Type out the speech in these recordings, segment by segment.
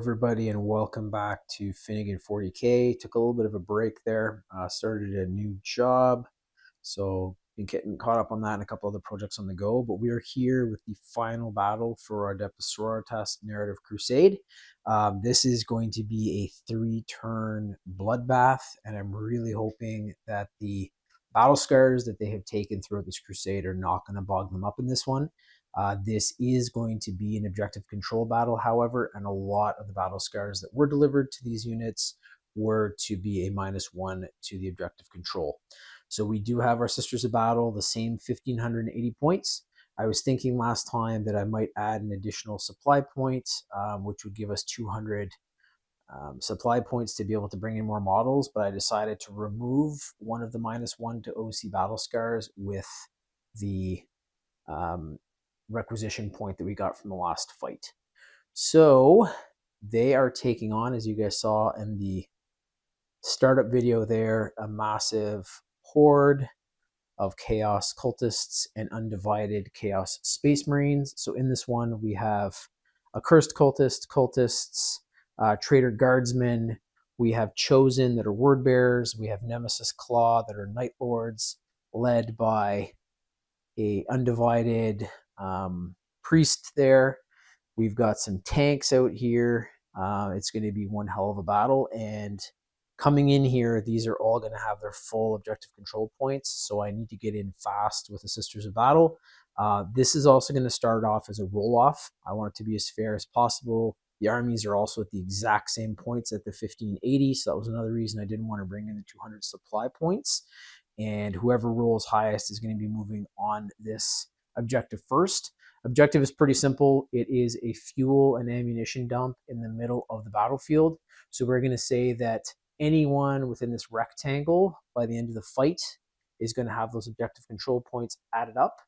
everybody, and welcome back to Finnegan 40K. Took a little bit of a break there, started a new job, so been getting caught up on that and a couple other projects on the go. But we are here with the final battle for our Adepta Sororitas narrative crusade. This is going to be a 3-turn bloodbath, and I'm really hoping that the battle scars that they have taken throughout this crusade are not going to bog them up in this one. This is going to be an objective control battle, however, and a lot of the battle scars that were delivered to these units were to be a -1 to the objective control. So we do have our Sisters of Battle, the same 1,580 points. I was thinking last time that I might add an additional supply point, which would give us 200 supply points to be able to bring in more models, but I decided to remove one of the -1 to OC battle scars with the requisition point that we got from the last fight. So they are taking on, as you guys saw in the startup video there, a massive horde of Chaos Cultists and Undivided Chaos Space Marines. So in this one, we have Accursed Cultists, Traitor Guardsmen, we have Chosen that are Word Bearers, we have Nemesis Claw that are Night Lords, led by a Undivided priest there. We've got some tanks out here. It's going to be one hell of a battle, and coming in here, these are all going to have their full objective control points, so I need to get in fast with the Sisters of Battle. This is also going to start off as a roll-off. I want it to be as fair as possible. The armies are also at the exact same points at the 1580, so that was another reason I didn't want to bring in the 200 supply points. And whoever rolls highest is going to be moving on this objective first. Objective is pretty simple. It is a fuel and ammunition dump in the middle of the battlefield. So we're going to say that anyone within this rectangle by the end of the fight is going to have those objective control points added up.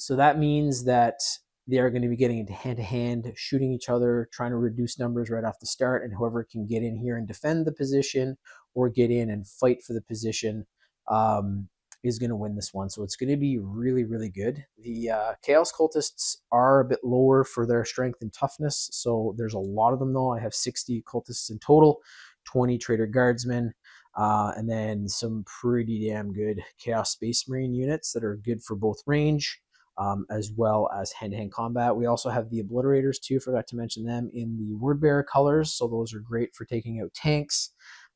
So that means that they are going to be getting into hand-to-hand, shooting each other, trying to reduce numbers right off the start, and whoever can get in here and defend the position or get in and fight for the position is going to win this one. So it's going to be really, really good. The Chaos Cultists are a bit lower for their strength and toughness, so there's a lot of them though. I have 60 Cultists in total, 20 Traitor Guardsmen, and then some pretty damn good Chaos Space Marine units that are good for both range as well as hand-to-hand combat. We also have the Obliterators too, forgot to mention them, in the Word Bearer colors, so those are great for taking out tanks.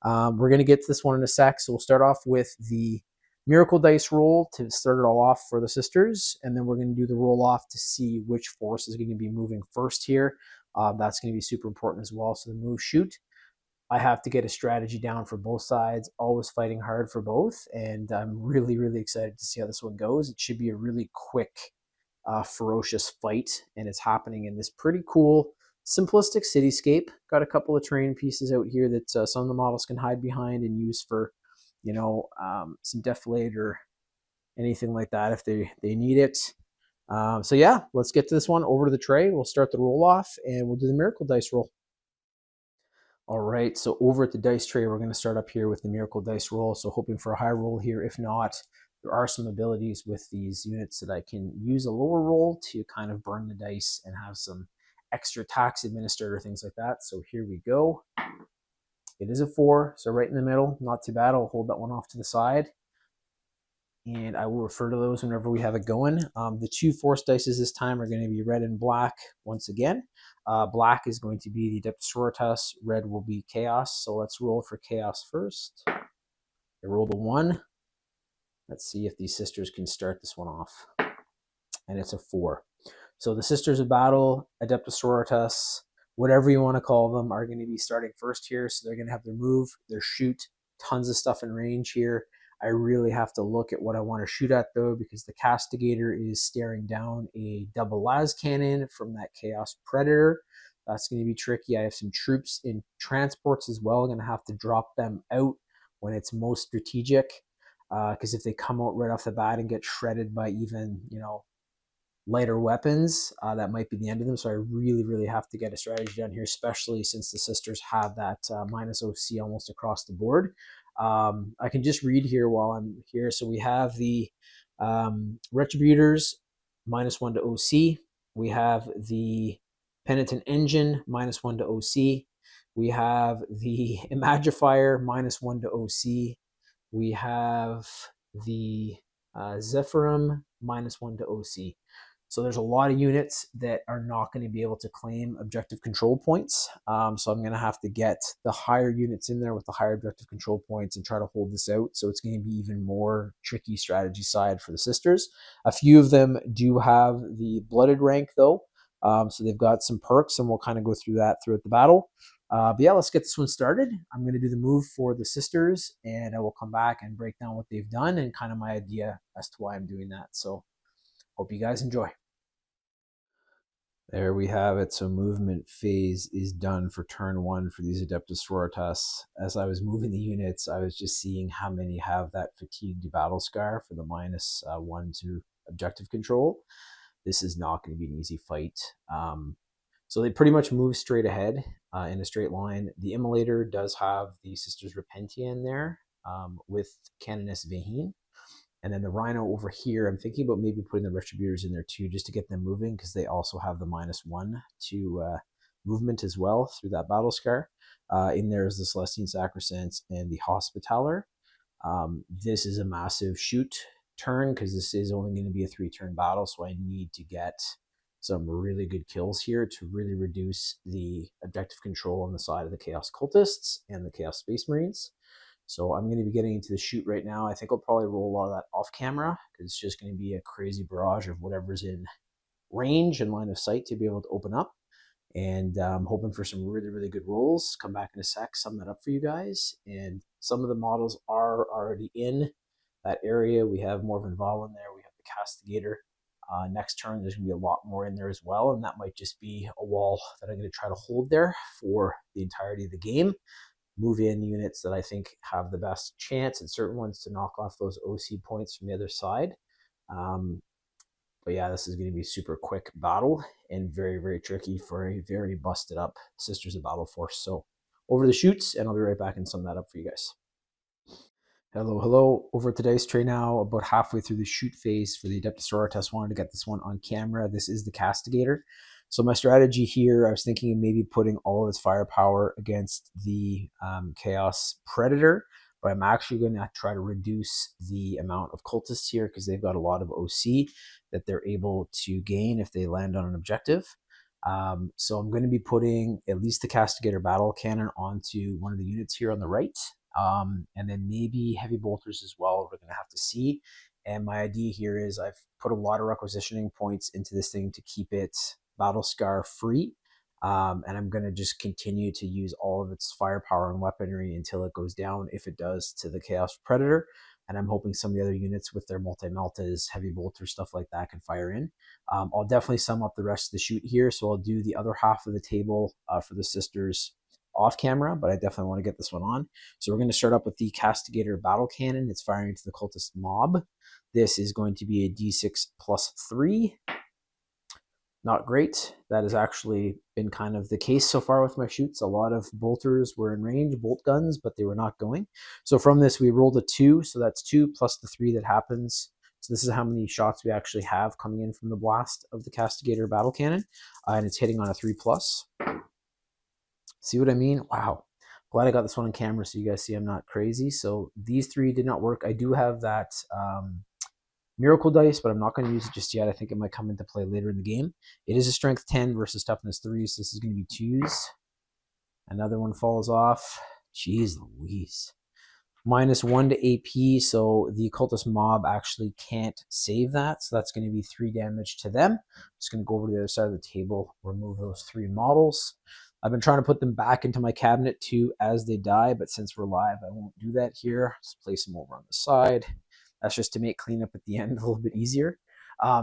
We're going to get to this one in a sec, so we'll start off with the Miracle Dice roll to start it all off for the Sisters, and then we're going to do the roll off to see which force is going to be moving first here. That's going to be super important as well. So the move shoot, I have to get a strategy down for both sides, always fighting hard for both, and I'm really, really excited to see how this one goes. It should be a really quick, ferocious fight, and it's happening in this pretty cool, simplistic cityscape. Got a couple of terrain pieces out here that some of the models can hide behind and use for, you know, some defilade or anything like that if they need it. So yeah, let's get to this one. Over to the tray. We'll start the roll off and we'll do the Miracle Dice roll. All right, so over at the dice tray, we're going to start up here with the Miracle Dice roll. So hoping for a high roll here. If not, there are some abilities with these units that I can use a lower roll to kind of burn the dice and have some extra tax administered or things like that. So here we go. It is a 4, so right in the middle, not too bad. I'll hold that one off to the side, and I will refer to those whenever we have it going. The 2 force dices this time are going to be red and black once again. Black is going to be the Adepta Sororitas, red will be Chaos. So let's roll for Chaos first. I rolled a 1. Let's see if these Sisters can start this one off. And it's a 4. So the Sisters of Battle, Adepta Sororitas, whatever you want to call them, are going to be starting first here. So they're going to have their move, their shoot, tons of stuff in range here. I really have to look at what I want to shoot at though, because the Castigator is staring down a double las cannon from that Chaos Predator. That's going to be tricky. I have some troops in transports as well. I'm going to have to drop them out when it's most strategic, because if they come out right off the bat and get shredded by even, you know, lighter weapons, that might be the end of them. So I really, really have to get a strategy down here, especially since the Sisters have that minus OC almost across the board. I can just read here while I'm here. So we have the Retributors, -1 to OC. We have the Penitent Engine, -1 to OC. We have the Imagifier, -1 to OC. We have the Zephyrum, -1 to OC. So there's a lot of units that are not going to be able to claim objective control points. So I'm going to have to get the higher units in there with the higher objective control points and try to hold this out. So it's going to be even more tricky strategy side for the sisters. A few of them do have the blooded rank though. So they've got some perks, and we'll kind of go through that throughout the battle. But yeah, let's get this one started. I'm going to do the move for the sisters, and I will come back and break down what they've done and kind of my idea as to why I'm doing that. So hope you guys enjoy. There we have it. So movement phase is done for turn 1 for these Adepta Sororitas. As I was moving the units, I was just seeing how many have that fatigued battle scar for the -1 to objective control. This is not going to be an easy fight. So they pretty much move straight ahead in a straight line. The Immolator does have the Sisters Repentia in there with Canoness Vahine. And then the Rhino over here, I'm thinking about maybe putting the Retributors in there too, just to get them moving, because they also have the -1 to movement as well through that battle scar. In there is the Celestine Sacrosanct and the Hospitaller. This is a massive shoot turn, because this is only going to be a 3-turn battle, so I need to get some really good kills here to really reduce the objective control on the side of the Chaos Cultists and the Chaos Space Marines. So I'm going to be getting into the shoot right now. I think I'll probably roll a lot of that off camera, because it's just going to be a crazy barrage of whatever's in range and line of sight to be able to open up. And I'm hoping for some really, really good rolls. Come back in a sec, sum that up for you guys. And some of the models are already in that area. We have Morven Val in there. We have the Castigator. Next turn, there's going to be a lot more in there as well. And that might just be a wall that I'm going to try to hold there for the entirety of the game. Move in units that I think have the best chance, and certain ones to knock off those OC points from the other side. But yeah, this is going to be a super quick battle and very, very tricky for a very busted up Sisters of Battle force. So over the shoots, and I'll be right back and sum that up for you guys. Hello, hello. Over today's tray now, about halfway through the shoot phase for the Adepta Sororitas. Wanted to get this one on camera. This is the Castigator. So my strategy here, I was thinking of maybe putting all of its firepower against the Chaos Predator, but I'm actually going to try to reduce the amount of cultists here, because they've got a lot of OC that they're able to gain if they land on an objective. So I'm going to be putting at least the Castigator Battle Cannon onto one of the units here on the right, and then maybe heavy bolters as well. We're going to have to see. And my idea here is I've put a lot of requisitioning points into this thing to keep it battle scar free, and I'm going to just continue to use all of its firepower and weaponry until it goes down, if it does, to the Chaos Predator. And I'm hoping some of the other units with their multi-meltas, heavy bolter, stuff like that can fire in. I'll definitely sum up the rest of the shoot here, so I'll do the other half of the table for the sisters off camera, but I definitely want to get this one on. So we're going to start up with the Castigator Battle Cannon. It's firing into the cultist mob. This is going to be a D6 plus 3. Not great. That has actually been kind of the case so far with my shoots. A lot of bolters were in range, bolt guns, but they were not going. So from this, we rolled a 2, so that's 2 plus the 3 that happens. So this is how many shots we actually have coming in from the blast of the Castigator Battle Cannon, and it's hitting on a 3+. See what I mean? Wow. Glad I got this one on camera so you guys see I'm not crazy. So these 3 did not work. I do have that Miracle Dice, but I'm not going to use it just yet. I think it might come into play later in the game. It is a Strength 10 versus Toughness 3, so this is going to be 2s. Another one falls off. Jeez Louise. -1 to AP, so the Cultist Mob actually can't save that, so that's going to be 3 damage to them. I'm just going to go over to the other side of the table, remove those 3 models. I've been trying to put them back into my cabinet too as they die, but since we're live, I won't do that here. Just place them over on the side. That's just to make cleanup at the end a little bit easier.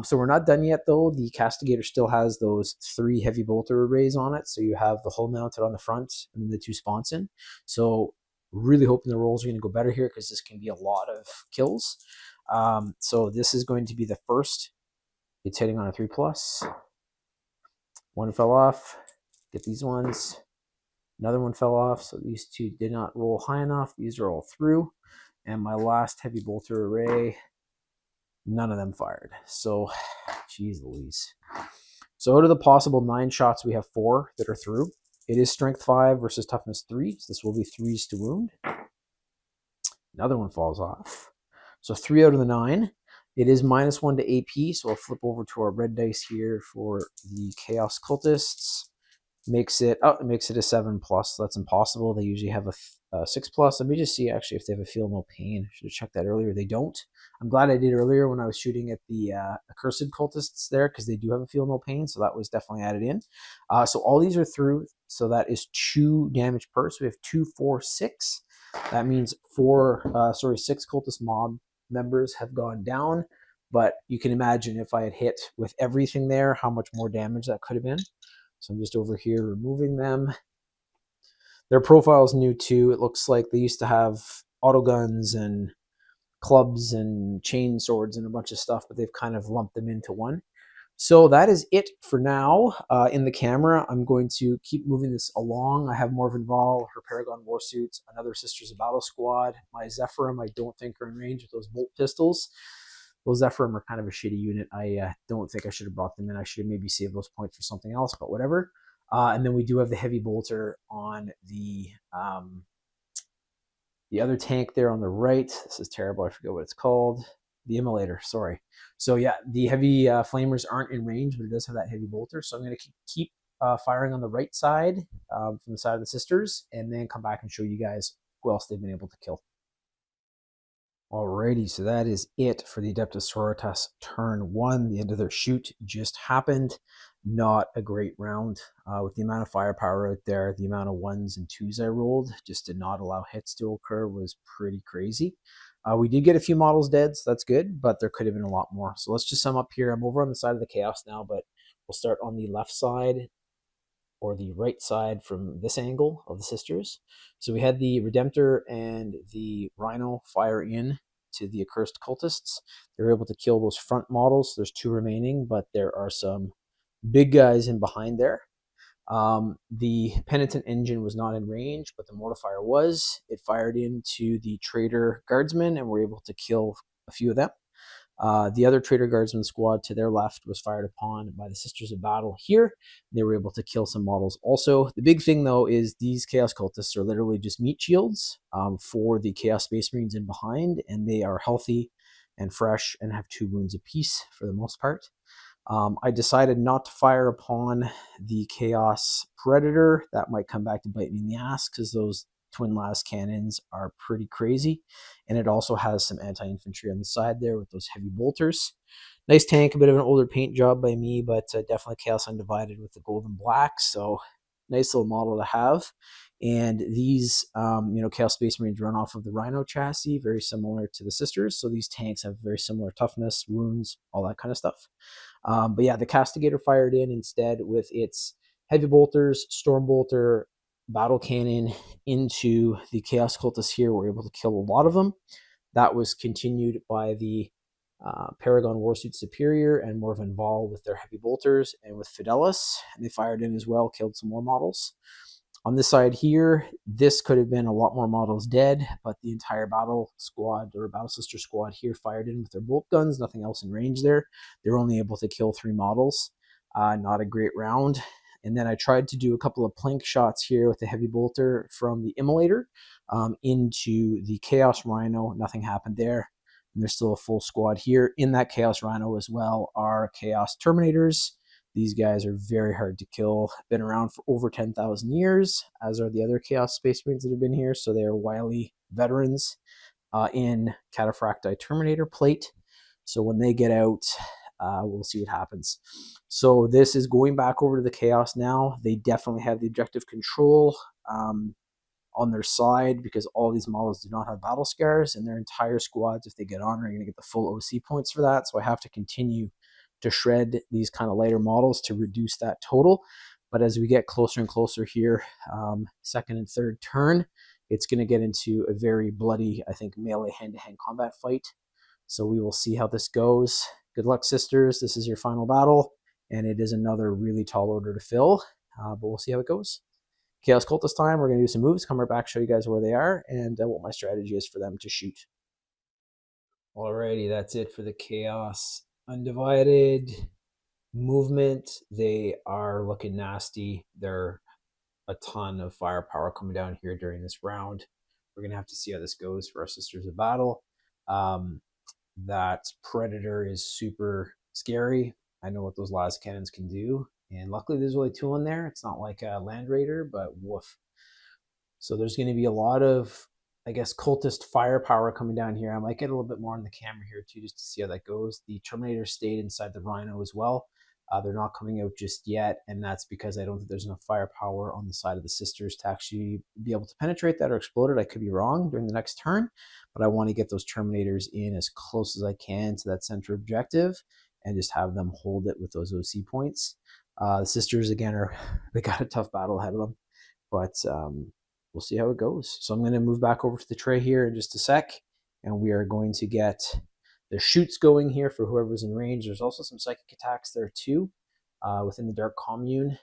So we're not done yet, though. The Castigator still has those 3 heavy bolter arrays on it. So you have the hull mounted on the front and then the 2 sponson. So really hoping the rolls are going to go better here, because this can be a lot of kills. So this is going to be the first. It's hitting on a 3+. One fell off. Get these ones. Another one fell off. So these 2 did not roll high enough. These are all through. And my last heavy bolter array, none of them fired. So, geez Louise. So out of the possible 9 shots, we have 4 that are through. It is strength 5 versus toughness 3. So this will be 3s to wound. Another one falls off. So 3 out of the 9. It is -1 to AP, so I'll flip over to our red dice here for the Chaos Cultists. Makes it it makes it a 7+. That's impossible. They usually have a 6+. Let me just see actually if they have a feel no pain. Should have checked that earlier. They don't. I'm glad I did earlier when I was shooting at the accursed cultists there, because they do have a feel no pain, so that was definitely added in. So all these are through, so that is 2 damage per. So we have 2, 4, 6. That means 6 cultist mob members have gone down, but you can imagine if I had hit with everything there, how much more damage that could have been. So I'm just over here removing them. Their profile is new too. It looks like they used to have autoguns and clubs and chain swords and a bunch of stuff, but they've kind of lumped them into one. So that is it for now. In the camera, I'm going to keep moving this along. I have Morven Val, her Paragon Warsuits, another Sisters of Battle squad. My Zephyrim, I don't think are in range with those bolt pistols. Those Zephyrim are kind of a shitty unit. I don't think I should have brought them in. I should have maybe saved those points for something else, but whatever. And then we do have the Heavy Bolter on the other tank there on the right. This is terrible. I forget what it's called. The Immolator, sorry. So yeah, the heavy flamers aren't in range, but it does have that Heavy Bolter. So I'm going to keep firing on the right side from the side of the Sisters, and then come back and show you guys who else they've been able to kill. Alrighty, so that is it for the Adepta Sororitas turn 1. The end of their shoot just happened. Not a great round. With the amount of firepower out there, the amount of 1s and 2s I rolled just did not allow hits to occur was pretty crazy. We did get a few models dead, so that's good, but there could have been a lot more. So let's just sum up here. I'm over on the side of the Chaos now, but we'll start on the left side, or the right side from this angle of the Sisters. So we had the Redemptor and the Rhino fire in to the accursed cultists. They were able to kill those front models. There's 2 remaining, but there are some big guys in behind there. The Penitent Engine was not in range, but the Mortifier was. It fired into the Traitor Guardsmen and were able to kill a few of them. The other Traitor Guardsman squad to their left was fired upon by the Sisters of Battle here. They were able to kill some models also. The big thing, though, is these Chaos Cultists are literally just meat shields for the Chaos Space Marines in behind, and they are healthy and fresh and have 2 wounds apiece for the most part. I decided not to fire upon the Chaos Predator. That might come back to bite me in the ass, because those twin las cannons are pretty crazy, and it also has some anti-infantry on the side there with those heavy bolters. Nice tank, a bit of an older paint job by me, but definitely Chaos Undivided with the gold and black, so nice little model to have. And these Chaos Space Marines run off of the Rhino chassis, very similar to the Sisters, so these tanks have very similar toughness, wounds, all that kind of stuff. But yeah, the Castigator fired in instead with its heavy bolters, storm bolter, battle cannon into the Chaos Cultists here. We're able to kill a lot of them. That was continued by the Paragon Warsuit Superior and Morven Val with their heavy bolters, and with Fidelis, and they fired in as well, killed some more models. On this side here, this could have been a lot more models dead, but the entire battle squad, or battle sister squad here, fired in with their bolt guns, nothing else in range there. They were only able to kill 3 models. Not a great round. And then I tried to do a couple of plank shots here with the heavy bolter from the Immolator into the Chaos Rhino. Nothing happened there. And there's still a full squad here. In that Chaos Rhino as well are Chaos Terminators. These guys are very hard to kill. Been around for over 10,000 years, as are the other Chaos Space Marines that have been here. So they are wily veterans in Cataphracti Terminator plate. So when they get out, we'll see what happens. So this is going back over to the Chaos now. They definitely have the objective control on their side, because all these models do not have battle scars, and their entire squads, if they get on, are going to get the full OC points for that. So I have to continue to shred these kind of lighter models to reduce that total. But as we get closer and closer here, second and third turn, it's going to get into a very bloody, I think, melee hand-to-hand combat fight. So we will see how this goes. Good luck, Sisters. This is your final battle, and it is another really tall order to fill, but we'll see how it goes. Chaos Cultist time. We're going to do some moves, come right back, show you guys where they are, and what my strategy is for them to shoot. Alrighty, that's it for the Chaos Undivided. movement, they are looking nasty. They're a ton of firepower coming down here during this round. We're going to have to see how this goes for our Sisters of Battle. That Predator is super scary. I know what those las cannons can do. And luckily there's only 2 in there. It's not like a Land Raider, but woof. So there's going to be a lot of, I guess, cultist firepower coming down here. I might get a little bit more on the camera here too, just to see how that goes. The Terminator stayed inside the Rhino as well. They're not coming out just yet, and that's because I don't think there's enough firepower on the side of the Sisters to actually be able to penetrate that or explode it. I could be wrong during the next turn, but I want to get those Terminators in as close as I can to that center objective and just have them hold it with those OC points. The Sisters, again, they got a tough battle ahead of them, but we'll see how it goes. So I'm going to move back over to the tray here in just a sec, and we are going to get the shoots going here for whoever's in range. There's also some psychic attacks there too within the Dark Commune.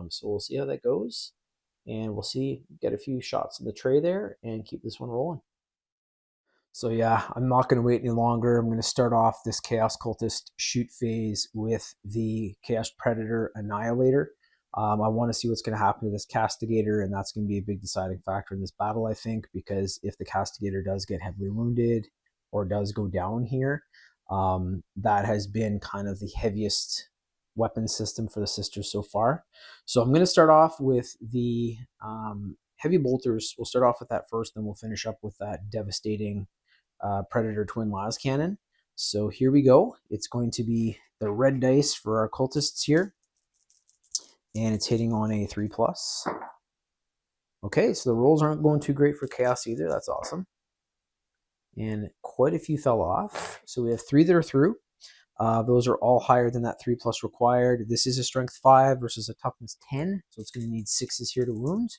So we'll see how that goes, and we'll get a few shots in the tray there and keep this one rolling. So yeah, I'm not going to wait any longer. I'm going to start off this Chaos Cultist shoot phase with the Chaos Predator Annihilator. I want to see what's going to happen to this Castigator, and that's going to be a big deciding factor in this battle, I think, because if the Castigator does get heavily wounded or does go down here, that has been kind of the heaviest weapon system for the Sisters so far. So I'm going to start off with the heavy bolters. We'll start off with that first, then we'll finish up with that devastating Predator twin las cannon. So here we go. It's going to be the red dice for our cultists here, and it's hitting on a 3+. Okay, so the rolls aren't going too great for Chaos either. That's awesome. And quite a few fell off. So we have 3 that are through. Those are all higher than that 3+ required. This is a strength 5 versus a toughness 10. So it's going to need 6s here to wound.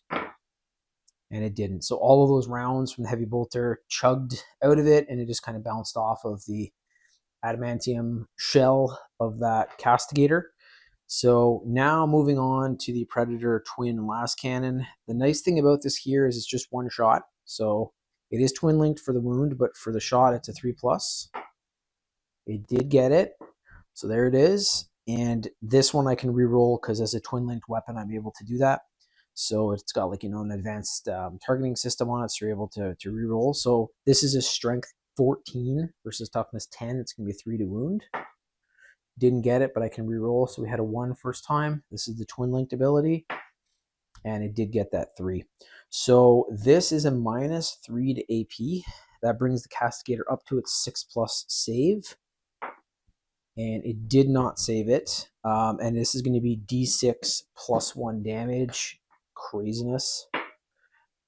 And it didn't. So all of those rounds from the heavy bolter chugged out of it, and it just kind of bounced off of the adamantium shell of that Castigator. So now moving on to the Predator twin las cannon. The nice thing about this here is it's just 1 shot. So it is twin linked for the wound, but for the shot, it's a 3+. It did get it. So there it is. And this one I can reroll because as a twin linked weapon, I'm able to do that. So it's got like, an advanced targeting system on it. So you're able to reroll. So this is a strength 14 versus toughness 10. It's going to be 3 to wound. Didn't get it, but I can reroll. So we had a 1 first time. This is the twin linked ability. And it did get that 3. So this is a -3 to AP. That brings the Castigator up to its 6+ save. And it did not save it. And this is going to be D6 +1 damage. Craziness.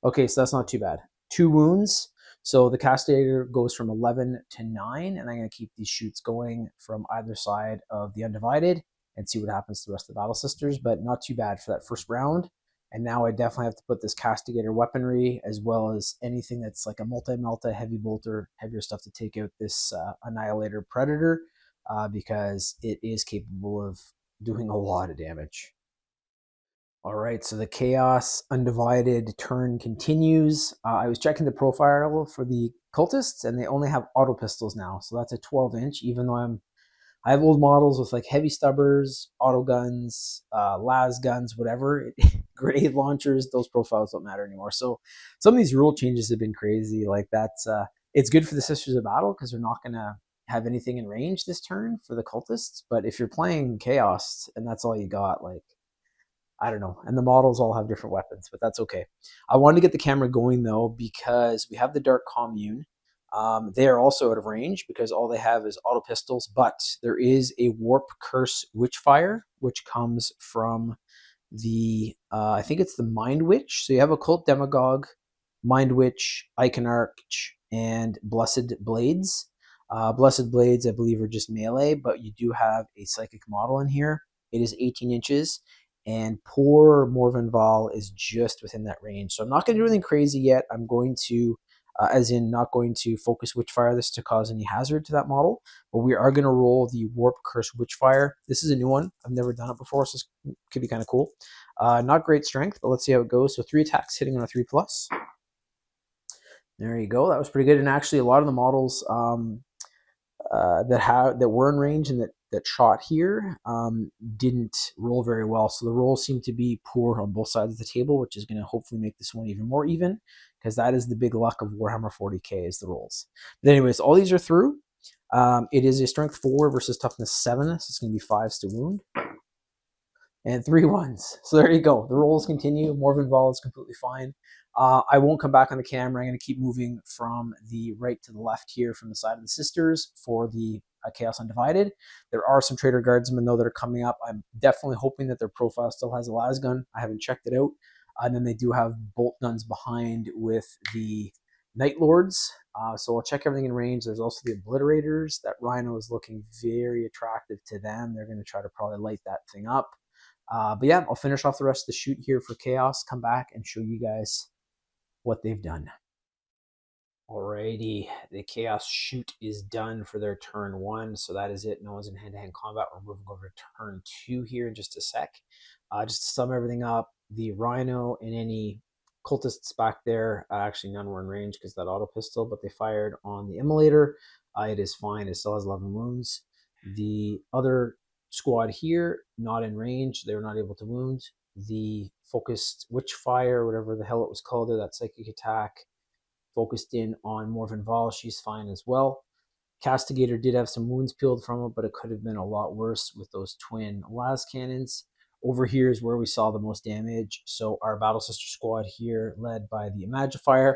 Okay, so that's not too bad. 2 wounds. So the Castigator goes from 11 to 9, and I'm going to keep these shoots going from either side of the Undivided and see what happens to the rest of the Battle Sisters, but not too bad for that first round. And now I definitely have to put this Castigator weaponry as well as anything that's like a multi-melta, heavy bolter, heavier stuff to take out this Annihilator Predator because it is capable of doing a lot of damage. All right, so the Chaos Undivided turn continues. I was checking the profile for the cultists, and they only have auto pistols now. So that's a 12-inch, even though I have old models with like heavy stubbers, auto guns, las guns, whatever. Grenade launchers, those profiles don't matter anymore. So some of these rule changes have been crazy. Like that's, it's good for the Sisters of Battle because they're not going to have anything in range this turn for the cultists. But if you're playing Chaos and that's all you got, like, I don't know. And the models all have different weapons, but that's okay. I wanted to get the camera going though, because we have the Dark Commune. They are also out of range because all they have is auto pistols, but there is a Warp Curse Witchfire, which comes from the, I think it's the Mind Witch. So you have Occult Demagogue, Mind Witch, Iconarch, and Blessed Blades. Blessed Blades, I believe, are just melee, but you do have a Psychic model in here. It is 18 inches. And poor Morvenval is just within that range. So I'm not going to do anything crazy yet. I'm going to, as in not going to focus Witchfire this to cause any hazard to that model. But we are going to roll the Warp Curse Witchfire. This is a new one. I've never done it before, so this could be kind of cool. Not great strength, but let's see how it goes. So 3 attacks hitting on a 3+. There you go. That was pretty good. And actually, a lot of the models that were in range and that that shot here didn't roll very well. So the rolls seem to be poor on both sides of the table, which is going to hopefully make this one even more even, because that is the big luck of Warhammer 40k is the rolls. But anyways, all these are through. It is a strength 4 versus toughness 7, so it's going to be 5s to wound. And 3 1s. So there you go. The rolls continue. Morven Vol is completely fine. I won't come back on the camera. I'm going to keep moving from the right to the left here from the side of the sisters for the Chaos Undivided. There are some Traitor Guardsmen, though, that are coming up. I'm definitely hoping that their profile still has a las gun. I haven't checked it out. And then they do have bolt guns behind with the Night Lords. So I'll check everything in range. There's also the Obliterators. That Rhino is looking very attractive to them. They're going to try to probably light that thing up. But yeah, I'll finish off the rest of the shoot here for Chaos, come back and show you guys what they've done. Alrighty, the Chaos shoot is done for their turn 1, so that is it. No one's in hand-to-hand combat. We're moving over to turn 2 here in just a sec. Just to sum everything up, the Rhino and any cultists back there, actually none were in range because that auto pistol, but they fired on the Immolator. It is fine, it still has 11 wounds. The other squad here, not in range, they were not able to wound. The focused Witchfire, whatever the hell it was called there, that psychic attack, focused in on Morven Vol, she's fine as well. Castigator did have some wounds peeled from it, but it could have been a lot worse with those twin las cannons. Over here is where we saw the most damage. So our Battle Sister squad here, led by the Imagifier,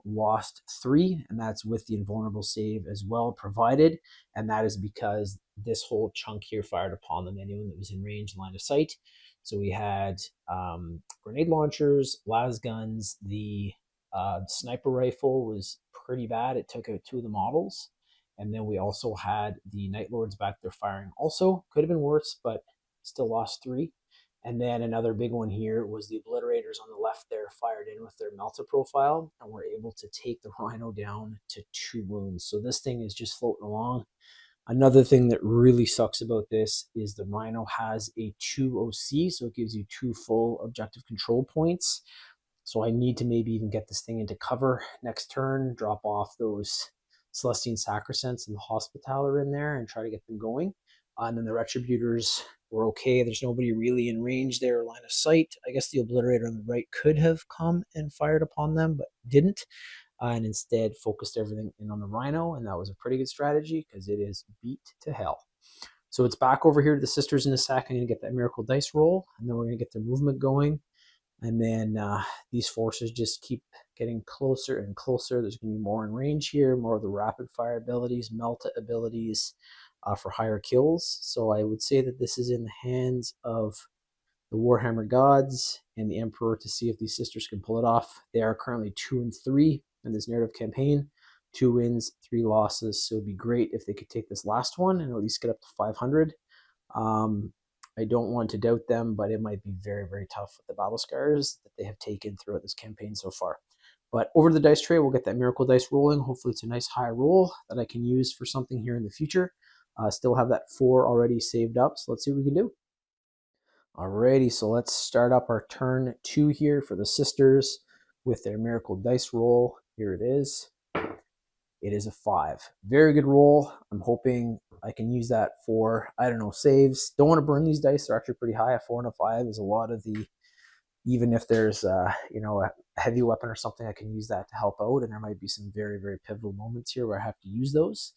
lost 3, and that's with the invulnerable save as well provided. And that is because this whole chunk here fired upon them, anyone that was in range, line of sight. So we had grenade launchers, las guns, the sniper rifle was pretty bad. It took out 2 of the models. And then we also had the Night Lords back there firing also. Could have been worse, but still lost 3. And then another big one here was the Obliterators on the left there fired in with their Melta profile and were able to take the Rhino down to 2 wounds. So this thing is just floating along. Another thing that really sucks about this is the Rhino has a 2 OC, so it gives you 2 full objective control points. So I need to maybe even get this thing into cover next turn, drop off those Celestine Sacrosanct and the Hospitaller in there and try to get them going. And then the Retributors were okay. There's nobody really in range there, line of sight. I guess the Obliterator on the right could have come and fired upon them, but didn't. And instead focused everything in on the Rhino, and that was a pretty good strategy because it is beat to hell. So it's back over here to the sisters in a sec. I'm going to get that Miracle Dice roll, and then we're going to get their movement going. And then these forces just keep getting closer and closer. There's going to be more in range here, more of the rapid fire abilities, Melta abilities for higher kills. So I would say that this is in the hands of the Warhammer gods and the Emperor to see if these sisters can pull it off. They are currently 2 and 3 in this narrative campaign. 2 wins, 3 losses. So it'd be great if they could take this last one and at least get up to 500. I don't want to doubt them, but it might be very, very tough with the battle scars that they have taken throughout this campaign so far. But over to the dice tray, we'll get that Miracle Dice rolling. Hopefully it's a nice high roll that I can use for something here in the future. Still have that 4 already saved up, so let's see what we can do. Alrighty, so let's start up our turn 2 here for the sisters with their Miracle Dice roll. Here it is. It is a 5. Very good roll. I'm hoping I can use that for, I don't know, saves. Don't want to burn these dice. They're actually pretty high. A 4 and a 5 is a lot of the, even if there's, you know, a heavy weapon or something, I can use that to help out. And there might be some very, very pivotal moments here where I have to use those.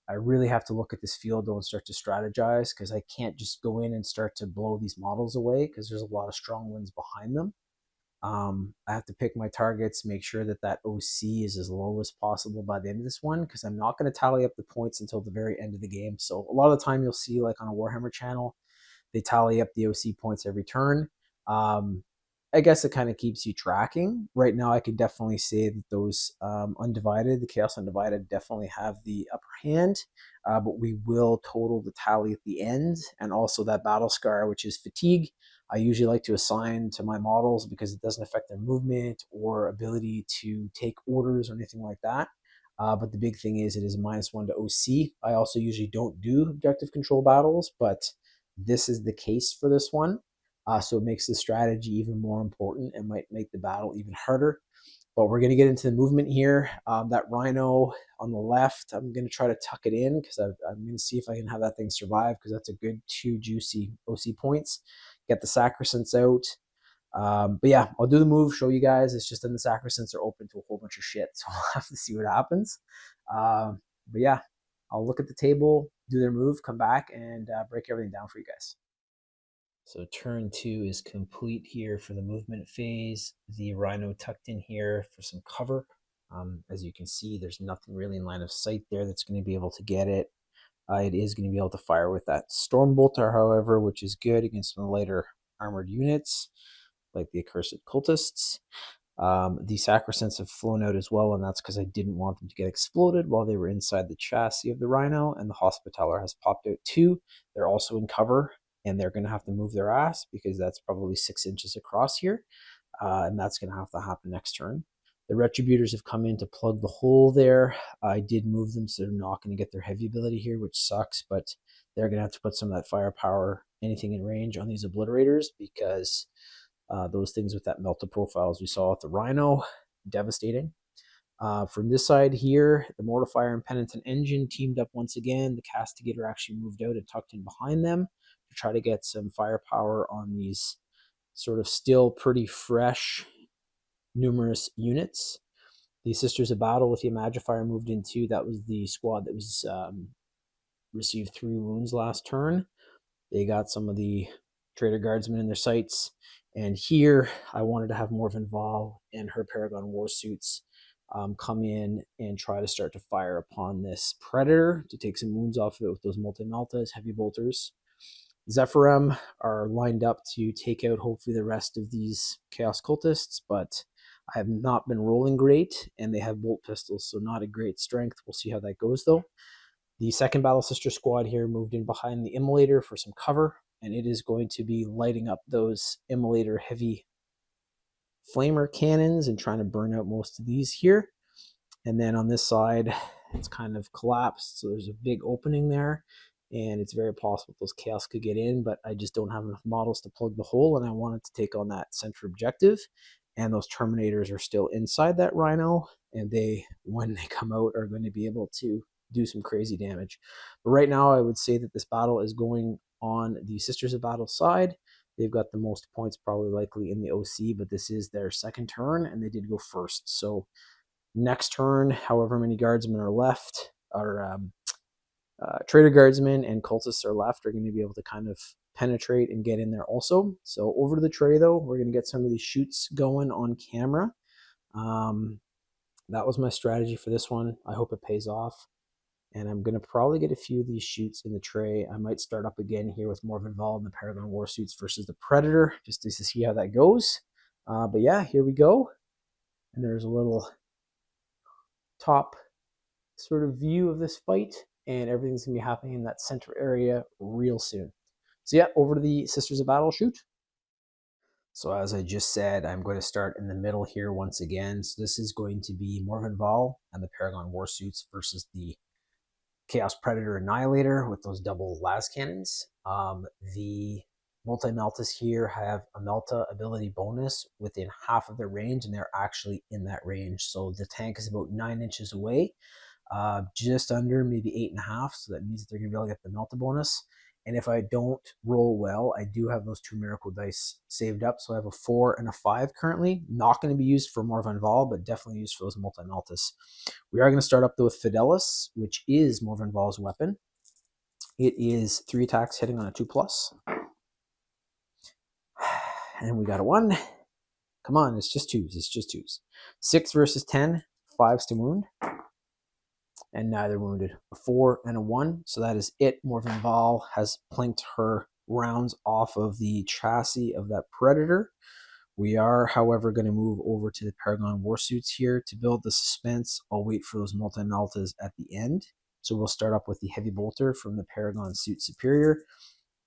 I really have to look at this field though and start to strategize because I can't just go in and start to blow these models away because there's a lot of strong winds behind them. I have to pick my targets, make sure that that OC is as low as possible by the end of this one because I'm not going to tally up the points until the very end of the game. So a lot of the time you'll see like on a Warhammer channel, they tally up the OC points every turn. I guess it kind of keeps you tracking. Right now I could definitely say that those Undivided, the Chaos Undivided definitely have the upper hand, but we will total the tally at the end, and also that Battle Scar, which is Fatigue. I usually like to assign to my models because it doesn't affect their movement or ability to take orders or anything like that. But the big thing is it is a -1 to OC. I also usually don't do objective control battles, but this is the case for this one. So it makes the strategy even more important and might make the battle even harder. But we're going to get into the movement here. That rhino on the left, I'm going to try to tuck it in because I'm going to see if I can have that thing survive, because that's a good 2 juicy OC points. Get the sacrosancs out. But yeah, I'll do the move, show you guys. It's just then the sacrosancs are open to a whole bunch of shit, so we'll have to see what happens. But yeah, I'll look at the table, do their move, come back, and break everything down for you guys. So turn 2 is complete here for the movement phase. The rhino tucked in here for some cover. As you can see, there's nothing really in line of sight there that's going to be able to get it. It is going to be able to fire with that storm bolter, however, which is good against some lighter armored units like the accursed cultists. The sacrosancs have flown out as well, and that's because I didn't want them to get exploded while they were inside the chassis of the rhino, and the hospitaller has popped out too. They're also in cover, and they're going to have to move their ass because that's probably 6 inches across here, and that's going to have to happen next turn. The retributors have come in to plug the hole there. I did move them, so they're not going to get their heavy ability here, which sucks, but they're going to have to put some of that firepower, anything in range, on these obliterators, because those things with that melted profile, as we saw with the rhino, devastating. From this side here, the mortifier and penitent engine teamed up once again. The castigator actually moved out and tucked in behind them to try to get some firepower on these sort of still pretty fresh, numerous units. The Sisters of Battle with the Imagifier moved in too. That was the squad that was received 3 wounds last turn. They got some of the Traitor Guardsmen in their sights. And here, I wanted to have Morven Val and her Paragon Warsuits come in and try to start to fire upon this Predator to take some wounds off of it with those Multi-Maltas, Heavy Bolters. Zephyrim are lined up to take out hopefully the rest of these Chaos Cultists, but I have not been rolling great, and they have bolt pistols, so not a great strength. We'll see how that goes, though. The second Battle Sister squad here moved in behind the Immolator for some cover, and it is going to be lighting up those Immolator heavy flamer cannons and trying to burn out most of these here. And then on this side, it's kind of collapsed, so there's a big opening there, and it's very possible those Chaos could get in, but I just don't have enough models to plug the hole, and I wanted to take on that center objective. And those Terminators are still inside that Rhino, and they, when they come out, are going to be able to do some crazy damage. But right now, I would say that this battle is going on the Sisters of Battle side. They've got the most points probably likely in the OC, but this is their second turn, and they did go first. So next turn, however many guardsmen are left, or Traitor Guardsmen and Cultists are left, are going to be able to kind of penetrate and get in there also. So over to the tray, though, we're going to get some of these shoots going on camera. That was my strategy for this one. I hope it pays off. And I'm going to probably get a few of these shoots in the tray. I might start up again here with Morven Val and the Paragon Warsuits versus the Predator, just to see how that goes. But yeah, here we go. And there's a little top sort of view of this fight, and everything's going to be happening in that center area real soon. So yeah, over to the Sisters of Battle shoot. So as I just said, I'm going to start in the middle here once again. So this is going to be Morven Val and the Paragon Warsuits versus the Chaos Predator Annihilator with those double las cannons. The Multi-Maltas here have a Melta ability bonus within half of their range, and they're actually in that range. So the tank is about 9 inches away, just under, maybe 8.5. So that means that they're going to be able to get the Melta bonus. And if I don't roll well, I do have those 2 miracle dice saved up. So I have a 4 and a 5 currently. Not going to be used for Morven Val, but definitely used for those Multi-Maltas. We are going to start up though with Fidelis, which is Morven Val's weapon. It is 3 attacks hitting on a 2+. And we got a 1. Come on, it's just 2s. It's just 2s. 6 versus 10. 5s to wound. And neither wounded. A 4 and a 1. So that is it. Morven Val has planked her rounds off of the chassis of that Predator. We are, however, going to move over to the Paragon Warsuits here to build the suspense. I'll wait for those Multi-Maltas at the end. So we'll start up with the Heavy Bolter from the Paragon Suit Superior.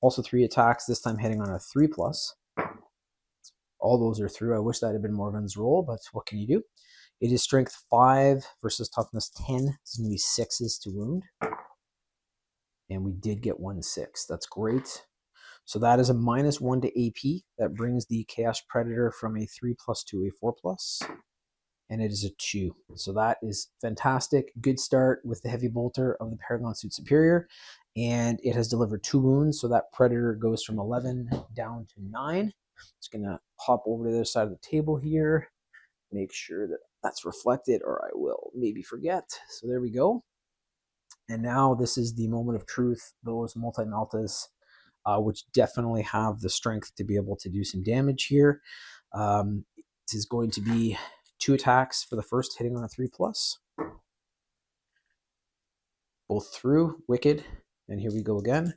Also 3 attacks, this time hitting on a 3+. All those are through. I wish that had been Morven's roll, but what can you do? It is strength 5 versus toughness 10. It's going to be 6s to wound. And we did get 1-6. That's great. So that is a -1 to AP. That brings the Chaos Predator from a 3+ to a 4+. and it is a 2. So that is fantastic. Good start with the heavy bolter of the Paragon Suit Superior, and it has delivered 2 wounds, so that Predator goes from 11 down to 9. Just gonna hop over to the other side of the table here, make sure that that's reflected, or I will maybe forget. So there we go. And now this is the moment of truth. Those multi-meltas, which definitely have the strength to be able to do some damage here. It is going to be 2 attacks for the first, hitting on a 3+. Both through, wicked, and here we go again.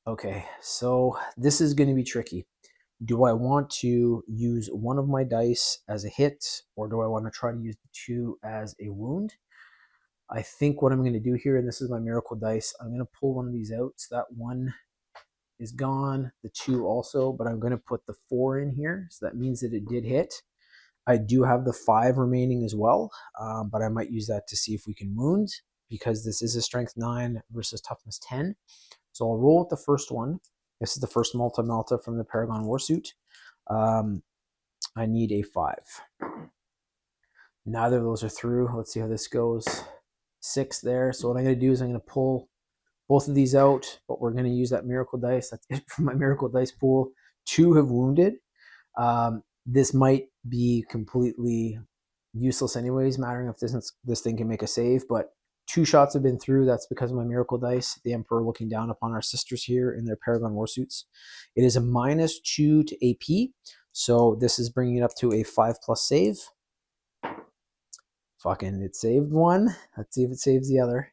Okay, so this is going to be tricky. Do I want to use one of my dice as a hit, or do I want to try to use the 2 as a wound? I think what I'm going to do here, and this is my miracle dice, I'm going to pull one of these out. So that 1 is gone, the 2 also, but I'm going to put the 4 in here. So that means that it did hit. I do have the 5 remaining as well, but I might use that to see if we can wound, because this is a strength 9 versus toughness 10. So I'll roll with the first one. This is the first multi-melta from the Paragon Warsuit. I need a 5. Neither of those are through. Let's see how this goes. 6 there. So what I'm going to do is I'm going to pull both of these out, but we're going to use that miracle dice. That's it from my miracle dice pool. 2 have wounded. This might be completely useless anyways, mattering if this thing can make a save, but 2 shots have been through. That's because of my miracle dice. The Emperor looking down upon our sisters here in their Paragon Warsuits. It is a -2 to AP, so this is bringing it up to a 5+ save. Fucking, it saved one. Let's see if it saves the other.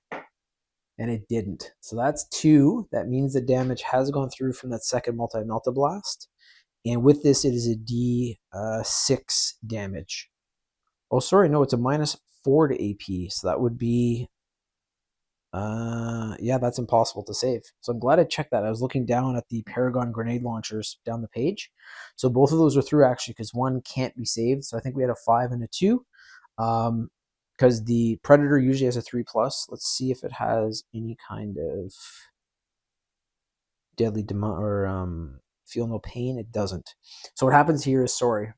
And it didn't. So that's 2. That means the damage has gone through from that second multi-melta blast. And with this, it is a D6 damage. Oh, sorry, no, it's a -4 to AP. So that would be, yeah, that's impossible to save. So I'm glad I checked that. I was looking down at the Paragon grenade launchers down the page. So both of those are through, actually, because one can't be saved. So I think we had a 5 and a 2. Because the Predator usually has a 3+. Let's see if it has any kind of deadly or feel no pain. It doesn't. So what happens here is, sorry,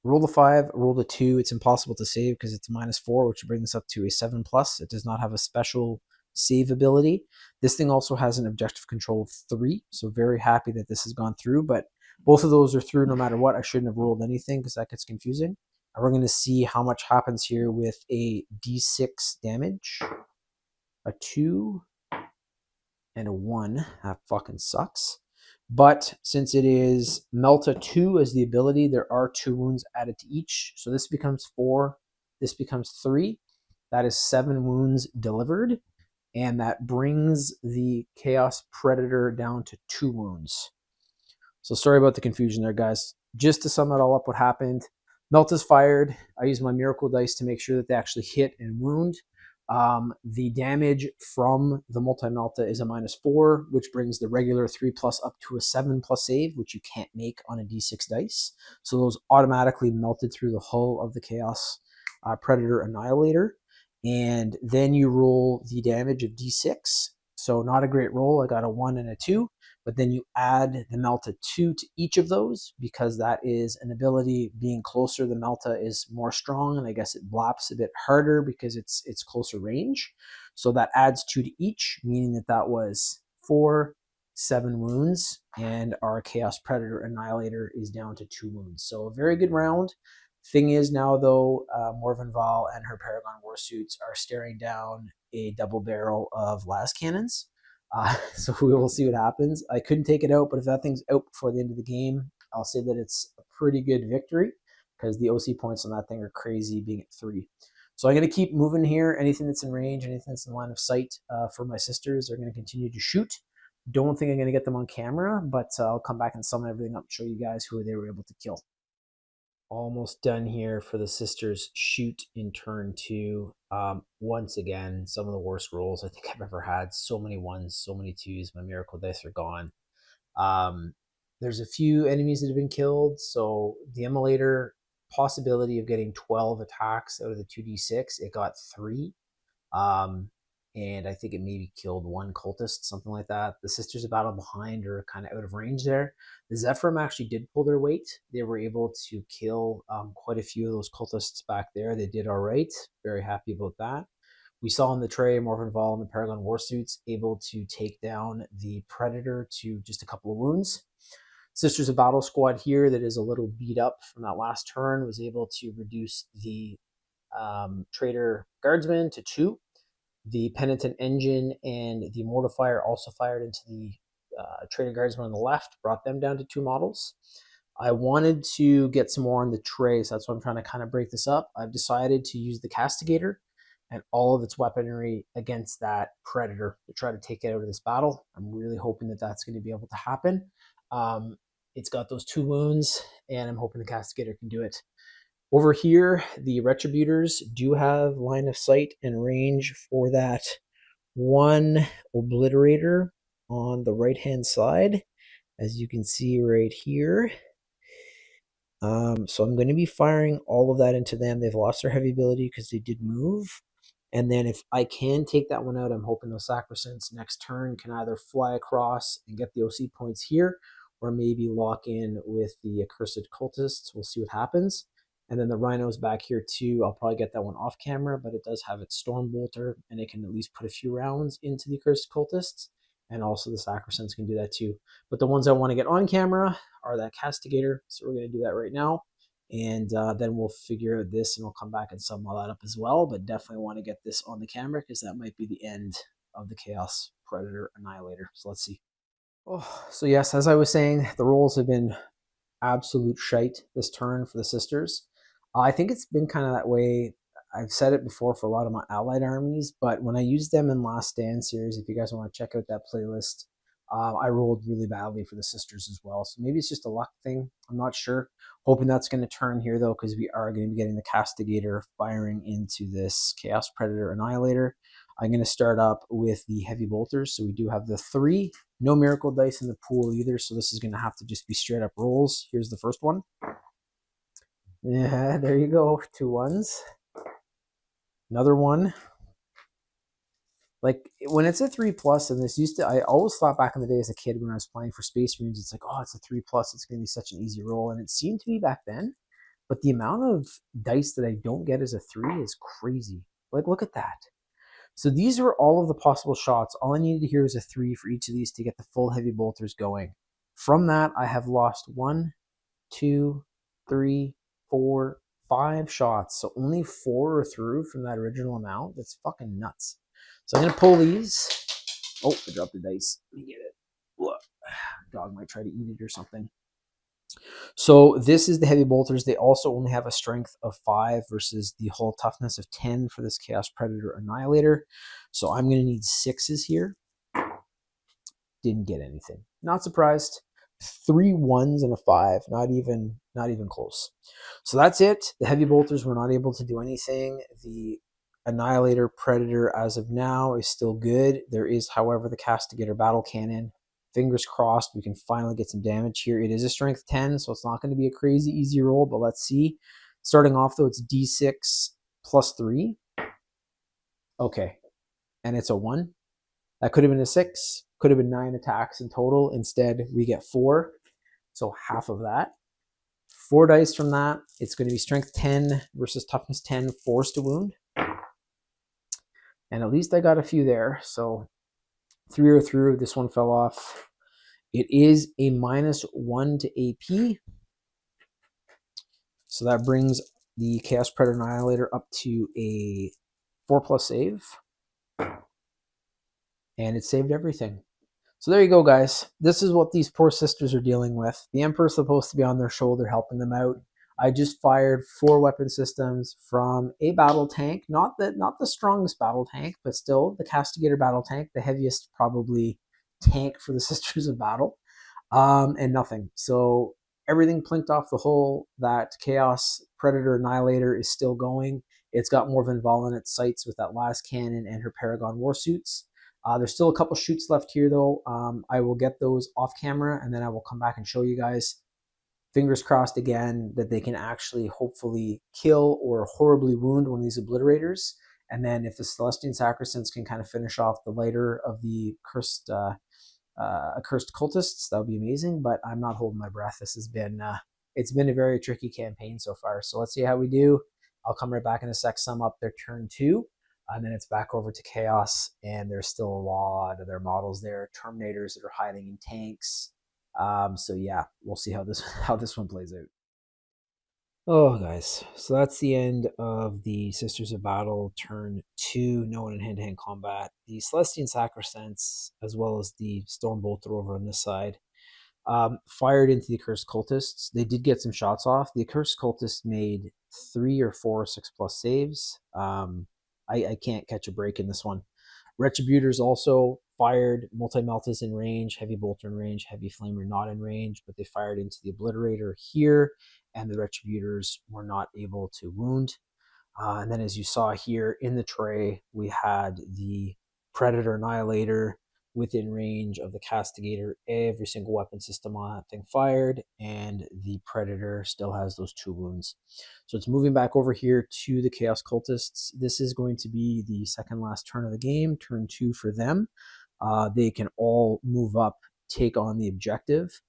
roll the 5, roll the 2. It's impossible to save because it's -4, which brings us up to a 7+. It does not have a special save ability. This thing also has an objective control of 3, so very happy that this has gone through, but both of those are through no matter what. I shouldn't have rolled anything because that gets confusing. And we're going to see how much happens here with a D6 damage. A 2 and a 1. That fucking sucks. But since it is Melta 2 as the ability, there are 2 wounds added to each. So this becomes 4. This becomes 3. That is 7 wounds delivered. And that brings the Chaos Predator down to 2 wounds. So sorry about the confusion there, guys. Just to sum it all up, what happened: Melta's fired. I used my miracle dice to make sure that they actually hit and wound. The damage from the multi-melta is a -4, which brings the regular 3+ up to a 7+ save, which you can't make on a D6 dice. So those automatically melted through the hull of the Chaos Predator Annihilator. And then you roll the damage of D6. So not a great roll. I got a 1 and a 2. But then you add the Melta 2 to each of those, because that is an ability. Being closer, the Melta is more strong, and I guess it blaps a bit harder because it's closer range. So that adds 2 to each, meaning that that was 4, 7 wounds, and our Chaos Predator Annihilator is down to 2 wounds. So a very good round. Thing is now, though, Morvenval and her Paragon Warsuits are staring down a double barrel of las cannons. So we will see what happens. I couldn't take it out, but if that thing's out before the end of the game, I'll say that it's a pretty good victory, because the OC points on that thing are crazy, being at 3. So I'm going to keep moving here. Anything that's in range, anything that's in line of sight for my sisters are going to continue to shoot. Don't think I'm going to get them on camera, but I'll come back and sum everything up and show you guys who they were able to kill. Almost done here for the sisters shoot in turn 2. Once again, some of the worst rolls I think I've ever had. So many 1s, so many 2s. My miracle dice are gone. There's a few enemies that have been killed. So the Immolator, possibility of getting 12 attacks out of the 2d6, it got 3. and I think it maybe killed one cultist, something like that. The Sisters of Battle behind are kind of out of range there. The Zephyrim actually did pull their weight. They were able to kill quite a few of those cultists back there. They did all right. Very happy about that. We saw in the tray Morphin Vol and the Paragon Warsuits able to take down the Predator to just a couple of wounds. Sisters of Battle squad here that is a little beat up from that last turn was able to reduce the Traitor Guardsman to 2. The Penitent Engine and the Mortifier also fired into the Traitor Guardsman on the left, brought them down to 2 models. I wanted to get some more on the tray, so that's why I'm trying to kind of break this up. I've decided to use the Castigator and all of its weaponry against that Predator to try to take it out of this battle. I'm really hoping that that's going to be able to happen. It's got those 2 wounds, and I'm hoping the Castigator can do it. Over here, the Retributors do have line of sight and range for that one Obliterator on the right-hand side, as you can see right here. So I'm going to be firing all of that into them. They've lost their heavy ability because they did move. And then if I can take that one out, I'm hoping those Sacrosancts next turn can either fly across and get the OC points here, or maybe lock in with the Accursed Cultists. We'll see what happens. And then the Rhino's back here too. I'll probably get that one off camera, but it does have its Storm Bolter, and it can at least put a few rounds into the Accursed Cultists. And also the Sacrosancts can do that too. But the ones I want to get on camera are that Castigator. So we're going to do that right now. And then we'll figure out this, and we'll come back and sum all that up as well. But definitely want to get this on the camera, because that might be the end of the Chaos Predator Annihilator. So let's see. Oh, so yes, as I was saying, the rolls have been absolute shite this turn for the Sisters. I think it's been kind of that way. I've said it before for a lot of my allied armies, but when I used them in Last Stand series, if you guys want to check out that playlist, I rolled really badly for the Sisters as well. So maybe it's just a luck thing. I'm not sure. Hoping that's going to turn here, though, because we are going to be getting the Castigator firing into this Chaos Predator Annihilator. I'm going to start up with the Heavy Bolters. So we do have the 3. No Miracle Dice in the pool either, so this is going to have to just be straight up rolls. Here's the first one. Yeah, there you go. 2 1s. Another one. Like, when it's a 3+, and this used to, I always thought back in the day as a kid when I was playing for Space Marines, it's like, oh, it's a 3+, it's going to be such an easy roll. And it seemed to be back then. But the amount of dice that I don't get as a 3 is crazy. Like, look at that. So these are all of the possible shots. All I needed here is a 3 for each of these to get the full Heavy Bolters going. From that, I have lost 1, 2, 3, 4, 5 shots. So only 4 are through from that original amount. That's fucking nuts. So I'm going to pull these. Oh, I dropped the dice. Let me get it. Look. Dog might try to eat it or something. So this is the Heavy Bolters. They also only have a strength of 5 versus the hull toughness of 10 for this Chaos Predator Annihilator. So I'm going to need 6s here. Didn't get anything. Not surprised. 3 1s and a 5. Not even close. So that's it. The Heavy Bolters were not able to do anything. The Annihilator Predator, as of now, is still good. There is, however, the Castigator Battle Cannon. Fingers crossed we can finally get some damage here. It is a strength 10, so it's not going to be a crazy easy roll, but let's see. Starting off, though, it's D6 plus 3. Okay. And it's a 1. That could have been a 6. Could have been 9 attacks in total. Instead, we get 4. So half of that. 4 dice from that. It's going to be strength 10 versus toughness 10, forced to wound. And at least I got a few there. So 3 are through. This one fell off. It is a -1 to AP. So that brings the Chaos Predator Annihilator up to a 4+ save. And it saved everything. So there you go, guys. This is what these poor sisters are dealing with. The Emperor's supposed to be on their shoulder helping them out. I just fired 4 weapon systems from a battle tank. Not the strongest battle tank, but still the Castigator battle tank, the heaviest probably tank for the Sisters of Battle. And nothing. So everything plinked off the hull. That Chaos Predator Annihilator is still going. It's got Morphin Vol in its sights with that last cannon and her Paragon Warsuits. There's still a couple shoots left here, though. I will get those off camera, and then I will come back and show you guys. Fingers crossed again that they can actually hopefully kill or horribly wound one of these Obliterators. And then if the Celestian Sacrosancts can kind of finish off the lighter of the accursed cultists, that would be amazing. But I'm not holding my breath. This has been it's been a very tricky campaign so far. So let's see how we do. I'll come right back in a sec, sum up their turn 2, and then it's back over to Chaos. And there's still a lot of their models there, Terminators that are hiding in tanks. So yeah, we'll see how this one plays out. Oh, guys, so that's the end of the Sisters of Battle turn 2, no one in hand-to-hand combat. The Celestian Sacrosancts, as well as the Stormbolter over on this side, fired into the Accursed Cultists. They did get some shots off. The Accursed Cultists made 3 or 4 6+ saves. I can't catch a break in this one. Retributors also fired. Multi-Melt is in range, Heavy Bolter in range, Heavy Flamer not in range, but they fired into the Obliterator here, and the Retributors were not able to wound. And then as you saw here in the tray, we had the Predator Annihilator within range of the Castigator. Every single weapon system on that thing fired, and the Predator still has those 2 wounds. So it's moving back over here to the Chaos Cultists. This is going to be the second last turn of the game, turn 2 for them. They can all move up, take on the objective.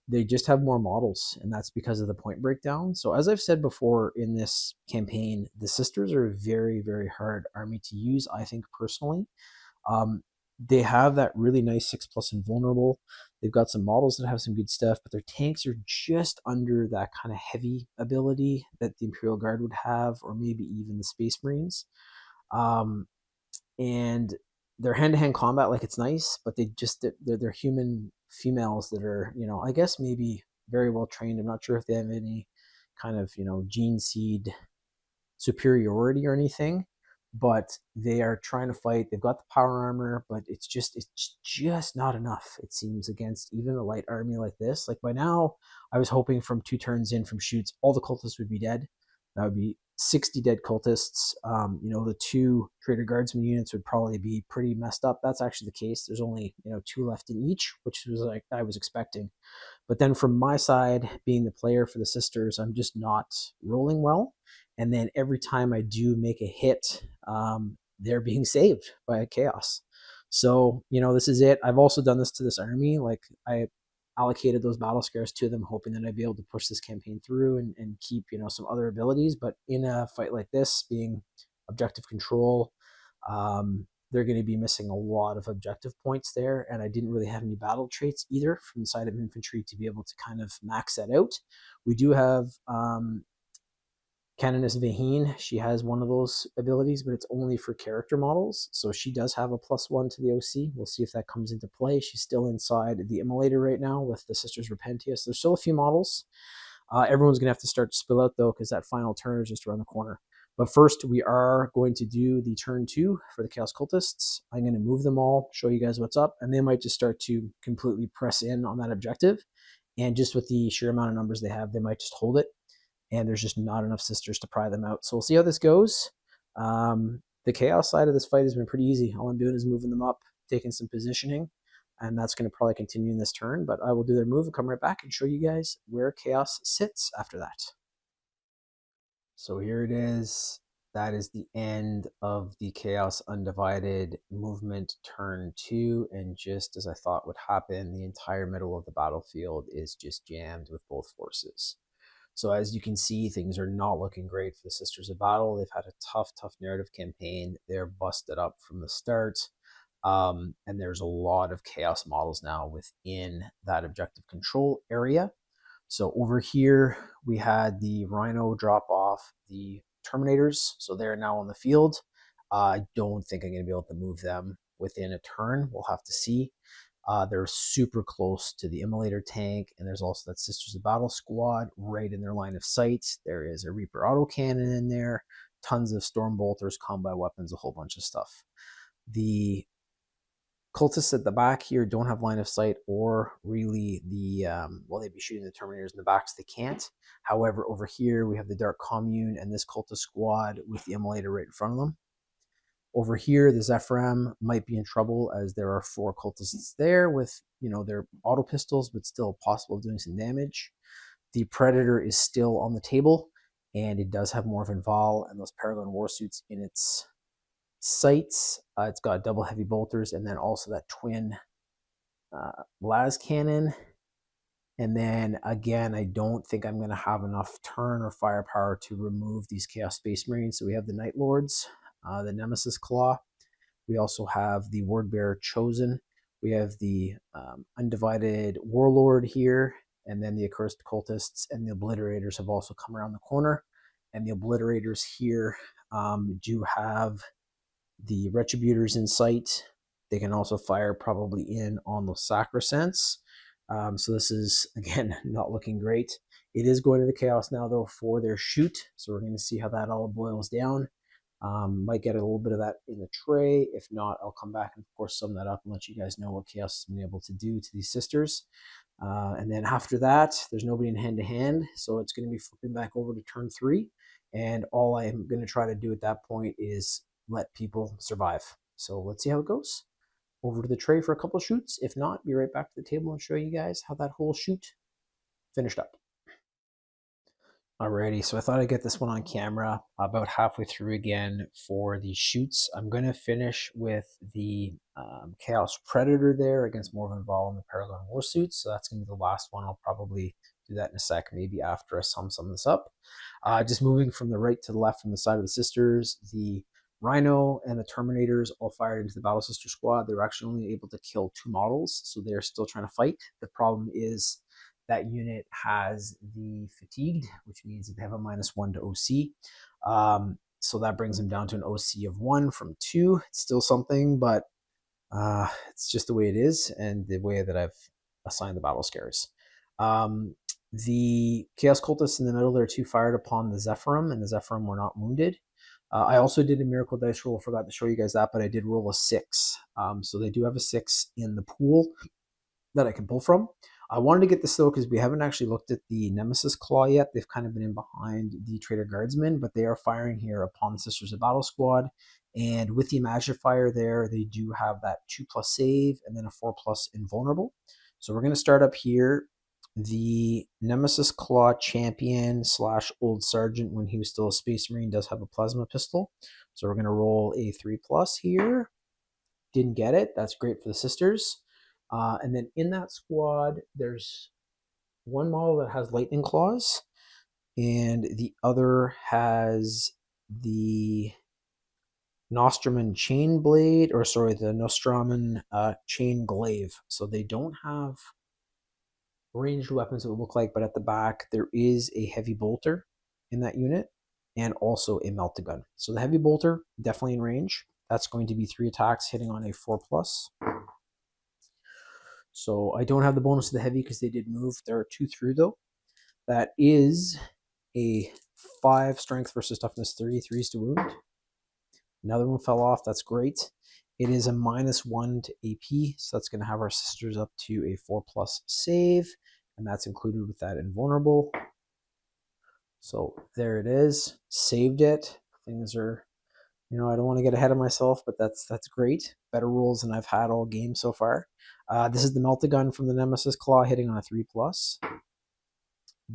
They just have more models, and that's because of the point breakdown. So as I've said before in this campaign, the Sisters are a very, very hard army to use, I think, personally. They have that really nice 6+ invulnerable. They've got some models that have some good stuff, but their tanks are just under that kind of heavy ability that the Imperial Guard would have, or maybe even the Space Marines. And their hand-to-hand combat, like, it's nice, but they're human females that are, I guess maybe very well trained. I'm not sure if they have any kind of, gene seed superiority or anything, but they are trying to fight. They've got the power armor, but it's just not enough, it seems, against even a light army like this. Like, by now, I was hoping from 2 turns in from shoots, all the cultists would be dead. That would be 60 dead cultists. The 2 Traitor Guardsman units would probably be pretty messed up. That's actually the case. There's only 2 left in each, which was like I was expecting. But then from my side, being the player for the Sisters, I'm just not rolling well. And then every time I do make a hit, they're being saved by a Chaos. So, this is it. I've also done this to this army. Like, I allocated those battle scares to them, hoping that I'd be able to push this campaign through and keep, some other abilities. But in a fight like this, being objective control, they're going to be missing a lot of objective points there. And I didn't really have any battle traits either from the side of infantry to be able to kind of max that out. We do have Canoness Vaheen. She has one of those abilities, but it's only for character models. So she does have a +1 to the OC. We'll see if that comes into play. She's still inside the Immolator right now with the Sisters Repentius. There's still a few models. Everyone's going to have to start to spill out, though, because that final turn is just around the corner. But first, we are going to do the turn 2 for the Chaos Cultists. I'm going to move them all, show you guys what's up, and they might just start to completely press in on that objective. And just with the sheer amount of numbers they have, they might just hold it. And there's just not enough Sisters to pry them out. So we'll see how this goes. The Chaos side of this fight has been pretty easy. All I'm doing is moving them up, taking some positioning, and that's going to probably continue in this turn. But I will do their move and come right back and show you guys where Chaos sits after that. So here it is. That is the end of the Chaos Undivided movement turn 2. And just as I thought would happen, the entire middle of the battlefield is just jammed with both forces. So as you can see, things are not looking great for the Sisters of Battle. They've had a tough narrative campaign. They're busted up from the start. And there's a lot of Chaos models now within that objective control area. So over here, we had the Rhino drop off the Terminators. So they're now on the field. I don't think I'm going to be able to move them within a turn. We'll have to see. They're super close to the Immolator tank, and there's also that Sisters of Battle squad right in their line of sight. There is a Reaper autocannon in there, tons of Stormbolters, combat weapons, a whole bunch of stuff. The cultists at the back here don't have line of sight or really the, they'd be shooting the Terminators in the back, so they can't. However, over here, we have the Dark Commune and this cultist squad with the Immolator right in front of them. Over here, the Zephyram might be in trouble as there are 4 cultists there with, their auto pistols, but still possible of doing some damage. The Predator is still on the table, and it does have Morven Val and those Paragon Warsuits in its sights. It's got double heavy bolters and then also that twin las cannon. And then again, I don't think I'm going to have enough turn or firepower to remove these Chaos Space Marines. So we have the Night Lords, the Nemesis Claw. We also have the Wordbearer Chosen. We have the Undivided Warlord here, and then the Accursed Cultists and the Obliterators have also come around the corner. And the Obliterators here do have the Retributors in sight. They can also fire probably in on the Sacrosanct. So this is, again, not looking great. It is going to the Chaos now, though, for their shoot. So we're going to see how that all boils down. Might get a little bit of that in the tray. If not, I'll come back and, of course, sum that up and let you guys know what Chaos has been able to do to these sisters. And then after that, there's nobody in hand-to-hand. So it's going to be flipping back over to turn 3. And all I'm going to try to do at that point is let people survive. So let's see how it goes. Over to the tray for a couple of shoots. If not, be right back to the table and show you guys how that whole shoot finished up. Alrighty, so I thought I'd get this one on camera about halfway through again for the shoots. I'm going to finish with the Chaos Predator there against Morven Val and the Paragon Warsuits. So that's going to be the last one. I'll probably do that in a sec, maybe after I sum this up. Just moving from the right to the left from the side of the sisters, the Rhino and the Terminators all fired into the Battle Sister squad. They were actually only able to kill 2 models, so they're still trying to fight. The problem is that unit has the Fatigued, which means that they have a -1 to OC. So that brings them down to an OC of 1 from 2. It's still something, but it's just the way it is and the way that I've assigned the battle scares. The Chaos Cultists in the middle, there are 2 fired upon the Zephyrim, and the Zephyrim were not wounded. I also did a miracle dice roll. I forgot to show you guys that, but I did roll a 6. So they do have a 6 in the pool that I can pull from. I wanted to get this though because we haven't actually looked at the Nemesis Claw yet. They've kind of been in behind the Traitor Guardsmen, but they are firing here upon the Sisters of Battle Squad. And with the Magifier there, they do have that 2+ save and then a 4+ invulnerable. So we're going to start up here. The Nemesis Claw champion / old sergeant, when he was still a Space Marine, does have a plasma pistol. So we're going to roll a 3+ here. Didn't get it. That's great for the sisters. And then in that squad, there's one model that has lightning claws, and the other has the Nostraman chain blade, or sorry, the Nostraman chain glaive. So they don't have ranged weapons, it would look like, but at the back there is a heavy bolter in that unit and also a melta gun. So the heavy bolter definitely in range. That's going to be 3 attacks hitting on a 4+. So I don't have the bonus of the heavy because they did move. There are 2 through though. That is a 5 strength versus toughness 3, 3s to wound. Another one fell off. That's great. It is a -1 to AP, so that's going to have our sisters up to a 4+ save, and that's included with that invulnerable. So there it is. Saved it. Things are, I don't want to get ahead of myself, but that's great. Better rolls than I've had all game so far. This is the Melta Gun from the Nemesis Claw hitting on a 3+.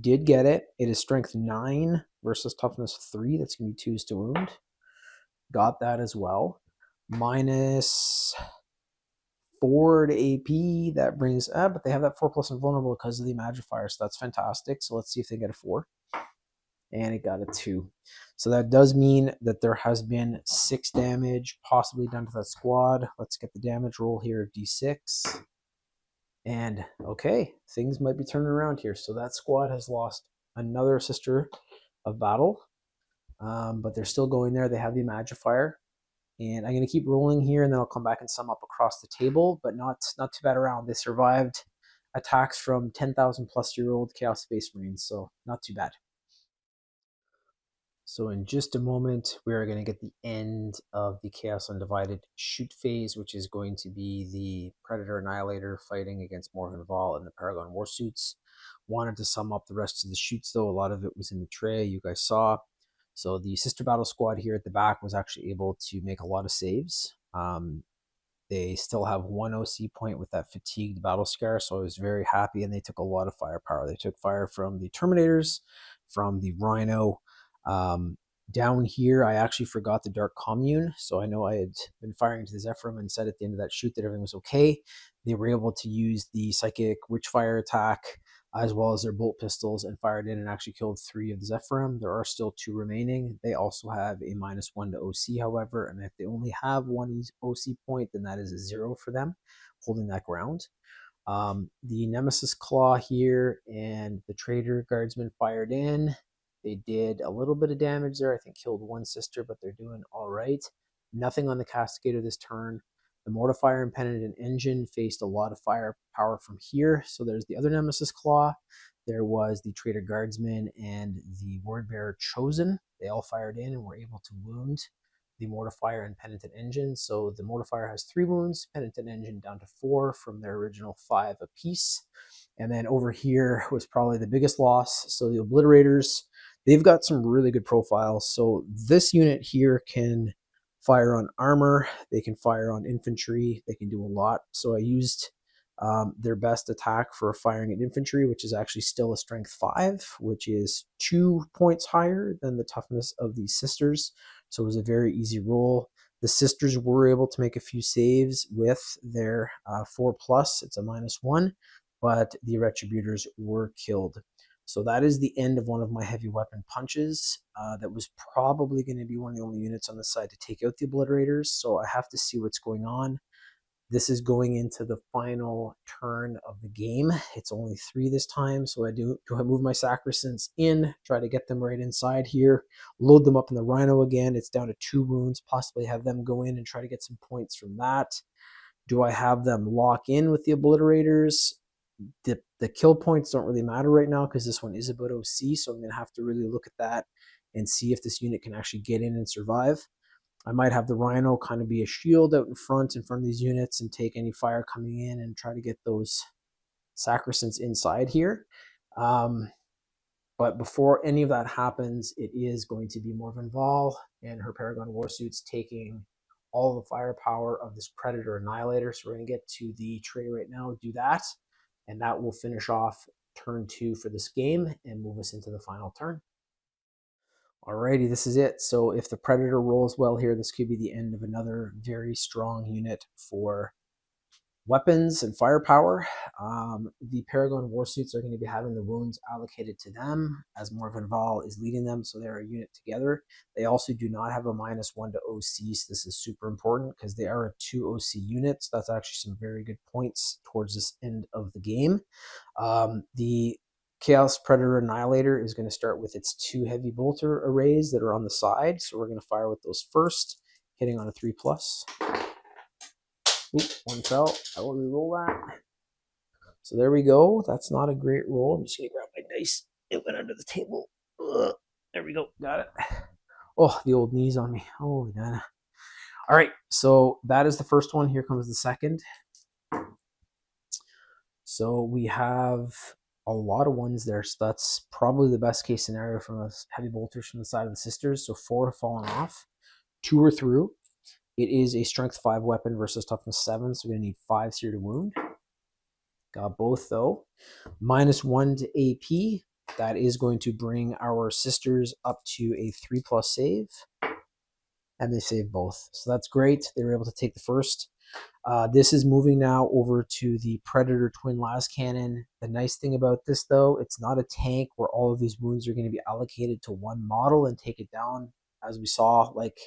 Did get it. It is strength 9 versus toughness 3. That's going to be 2s to wound. Got that as well. -4 to AP. That brings, but they have that 4+ invulnerable because of the Magifier, so that's fantastic. So let's see if they get a 4. And it got a 2. So that does mean that there has been 6 damage possibly done to that squad. Let's get the damage roll here of D6. And okay, things might be turning around here. So that squad has lost another Sister of Battle, but they're still going there. They have the Magifier. And I'm going to keep rolling here, and then I'll come back and sum up across the table, but not too bad around. They survived attacks from 10,000+ Chaos Space Marines, so not too bad. So in just a moment, we are going to get the end of the Chaos Undivided shoot phase, which is going to be the Predator Annihilator fighting against Morven Val and the Paragon Warsuits. Wanted to sum up the rest of the shoots, though. A lot of it was in the tray, you guys saw. So the Sister Battle Squad here at the back was actually able to make a lot of saves. They still have 1 OC point with that Fatigued Battle Scar, so I was very happy, and they took a lot of firepower. They took fire from the Terminators, from the Rhino, Down here, I actually forgot the Dark Commune, so I know I had been firing to the Zephyrim and said at the end of that shoot that everything was okay. They were able to use the Psychic Witchfire attack as well as their bolt pistols and fired in and actually killed 3 of the Zephyrim. There are still 2 remaining. They also have a -1 to OC, however, and if they only have 1 OC point, then that is a 0 for them, holding that ground. The Nemesis Claw here and the Traitor Guardsman fired in. They did a little bit of damage there. I think killed 1 sister, but they're doing all right. Nothing on the Castigator this turn. The Mortifier and Penitent Engine faced a lot of firepower from here. So there's the other Nemesis Claw. There was the Traitor Guardsman and the Wordbearer Chosen. They all fired in and were able to wound the Mortifier and Penitent Engine. So the Mortifier has 3 wounds, Penitent Engine down to 4 from their original 5 apiece. And then over here was probably the biggest loss. So the Obliterators, they've got some really good profiles. So this unit here can fire on armor, they can fire on infantry, they can do a lot. So I used their best attack for firing at infantry, which is actually still a strength 5, which is 2 points higher than the toughness of these sisters. So it was a very easy roll. The sisters were able to make a few saves with their 4+. It's a -1, but the Retributors were killed. So that is the end of one of my heavy weapon punches. That was probably going to be one of the only units on the side to take out the Obliterators. So I have to see what's going on. This is going into the final turn of the game. It's only 3 this time, so do I move my Sacrosanct in, try to get them right inside here, load them up in the Rhino again. It's down to 2 wounds, possibly have them go in and try to get some points from that. Do I have them lock in with the Obliterators? The kill points don't really matter right now because this one is about OC, so I'm going to have to really look at that and see if this unit can actually get in and survive. I might have the Rhino kind of be a shield out in front of these units and take any fire coming in and try to get those Sacrosancts inside here. But before any of that happens, it is going to be Morvenn Vahl and her Paragon Warsuits taking all the firepower of this Predator Annihilator. So we're going to get to the tray right now, do that, and that will finish off turn 2 for this game and move us into the final turn. Alrighty, this is it. So if the Predator rolls well here, this could be the end of another very strong unit for weapons and firepower. The Paragon Warsuits are going to be having the wounds allocated to them as Morvenn Vahl is leading them, so they're a unit together. They also do not have a -1 to OC, so this is super important because they are a 2 OC units. That's actually some very good points towards this end of the game. The Chaos Predator Annihilator is going to start with its 2 heavy bolter arrays that are on the side. So we're going to fire with those first, hitting on a 3+. Oop, 1 fell. I will re-roll that. So there we go. That's not a great roll. I'm just going to grab my dice. It went under the table. Ugh. There we go. Got it. Oh, the old knees on me. Holy Dana. All right. So that is the first one. Here comes the second. So we have a lot of ones there, so that's probably the best case scenario from us heavy bolters from the side of the sisters. So 4 have fallen off, 2 are through. It is a strength 5 weapon versus toughness 7, so we're gonna need 5 here to wound. Got both though. -1 to AP. That is going to bring our sisters up to a 3+ save, and they save both. So that's great. They were able to take the first. This is moving now over to the Predator Twin Las Cannon. The nice thing about this, though, it's not a tank where all of these wounds are going to be allocated to one model and take it down. As we saw, like,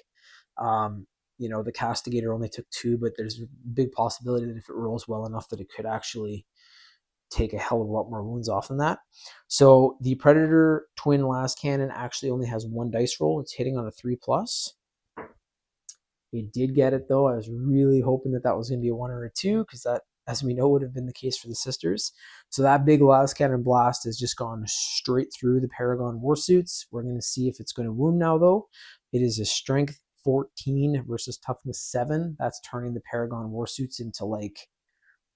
the Castigator only took 2, but there's a big possibility that if it rolls well enough that it could actually take a hell of a lot more wounds off than that. So the Predator Twin Las Cannon actually only has 1 dice roll. It's hitting on a 3+. It did get it though. I was really hoping that was going to be a 1 or a 2 because that, as we know, would have been the case for the sisters. So that big Las Cannon blast has just gone straight through the Paragon Warsuits. We're going to see if it's going to wound now though. It is a strength 14 versus toughness 7. That's turning the Paragon Warsuits into, like,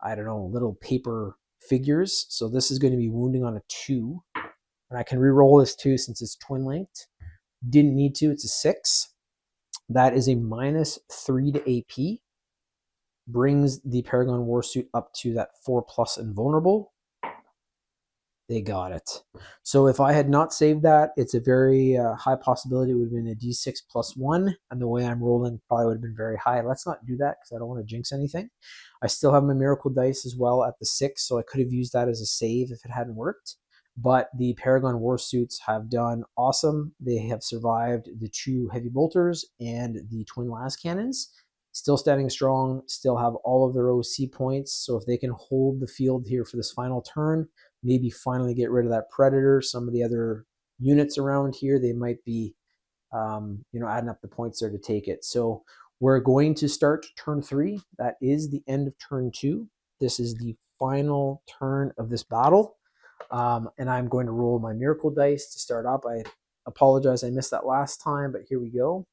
I don't know, little paper figures. So this is going to be wounding on a 2. And I can re-roll this too since it's twin linked. Didn't need to. It's a 6. That is a -3 to AP. Brings the Paragon Warsuit up to that 4+ invulnerable. They got it. So if I had not saved that, it's a very high possibility it would have been a d6 plus 1. And the way I'm rolling probably would have been very high. Let's not do that because I don't want to jinx anything. I still have my miracle dice as well at the 6, so I could have used that as a save if it hadn't worked. But the Paragon Warsuits have done awesome. They have survived the 2 heavy bolters and the twin las cannons. Still standing strong, still have all of their OC points. So if they can hold the field here for this final turn, maybe finally get rid of that Predator, some of the other units around here, they might be adding up the points there to take it. So we're going to start turn 3. That is the end of turn 2. This is the final turn of this battle. And I'm going to roll my miracle dice to start up. I apologize I missed that last time, but here we go.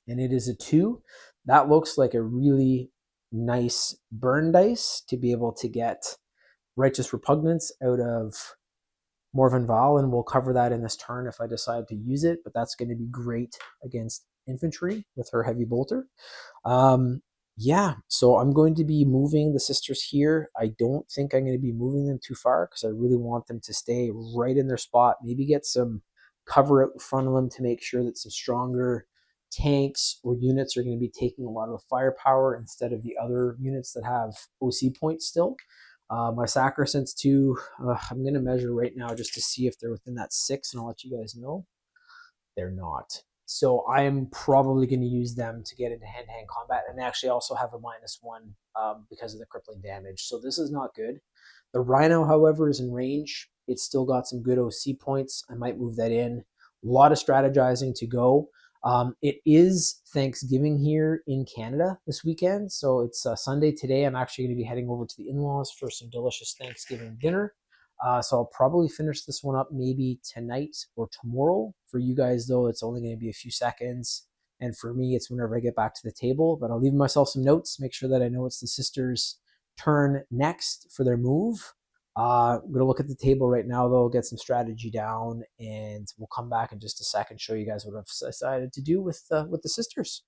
And it is a 2. That looks like a really nice burn dice to be able to get Righteous Repugnance out of Morven Val, and we'll cover that in this turn if I decide to use it, but that's going to be great against infantry with her heavy bolter. Yeah, so I'm going to be moving the sisters here. I don't think I'm going to be moving them too far because I really want them to stay right in their spot, maybe get some cover out in front of them to make sure that some stronger tanks or units are going to be taking a lot of the firepower instead of the other units that have OC points still. My Sacrosanct too, I'm going to measure right now just to see if they're within that 6, and I'll let you guys know. They're not. So I am probably going to use them to get into hand-to-hand combat, and they actually also have a -1 because of the crippling damage. So this is not good. The Rhino, however, is in range. It's still got some good OC points. I might move that in. A lot of strategizing to go. It is Thanksgiving here in Canada this weekend, so it's Sunday today. I'm actually going to be heading over to the in-laws for some delicious Thanksgiving dinner. So I'll probably finish this one up maybe tonight or tomorrow. For you guys, though, it's only going to be a few seconds. And for me, it's whenever I get back to the table. But I'll leave myself some notes, make sure that I know it's the sisters' turn next for their move. I'm going to look at the table right now, though, get some strategy down, and we'll come back in just a second, show you guys what I've decided to do with the sisters.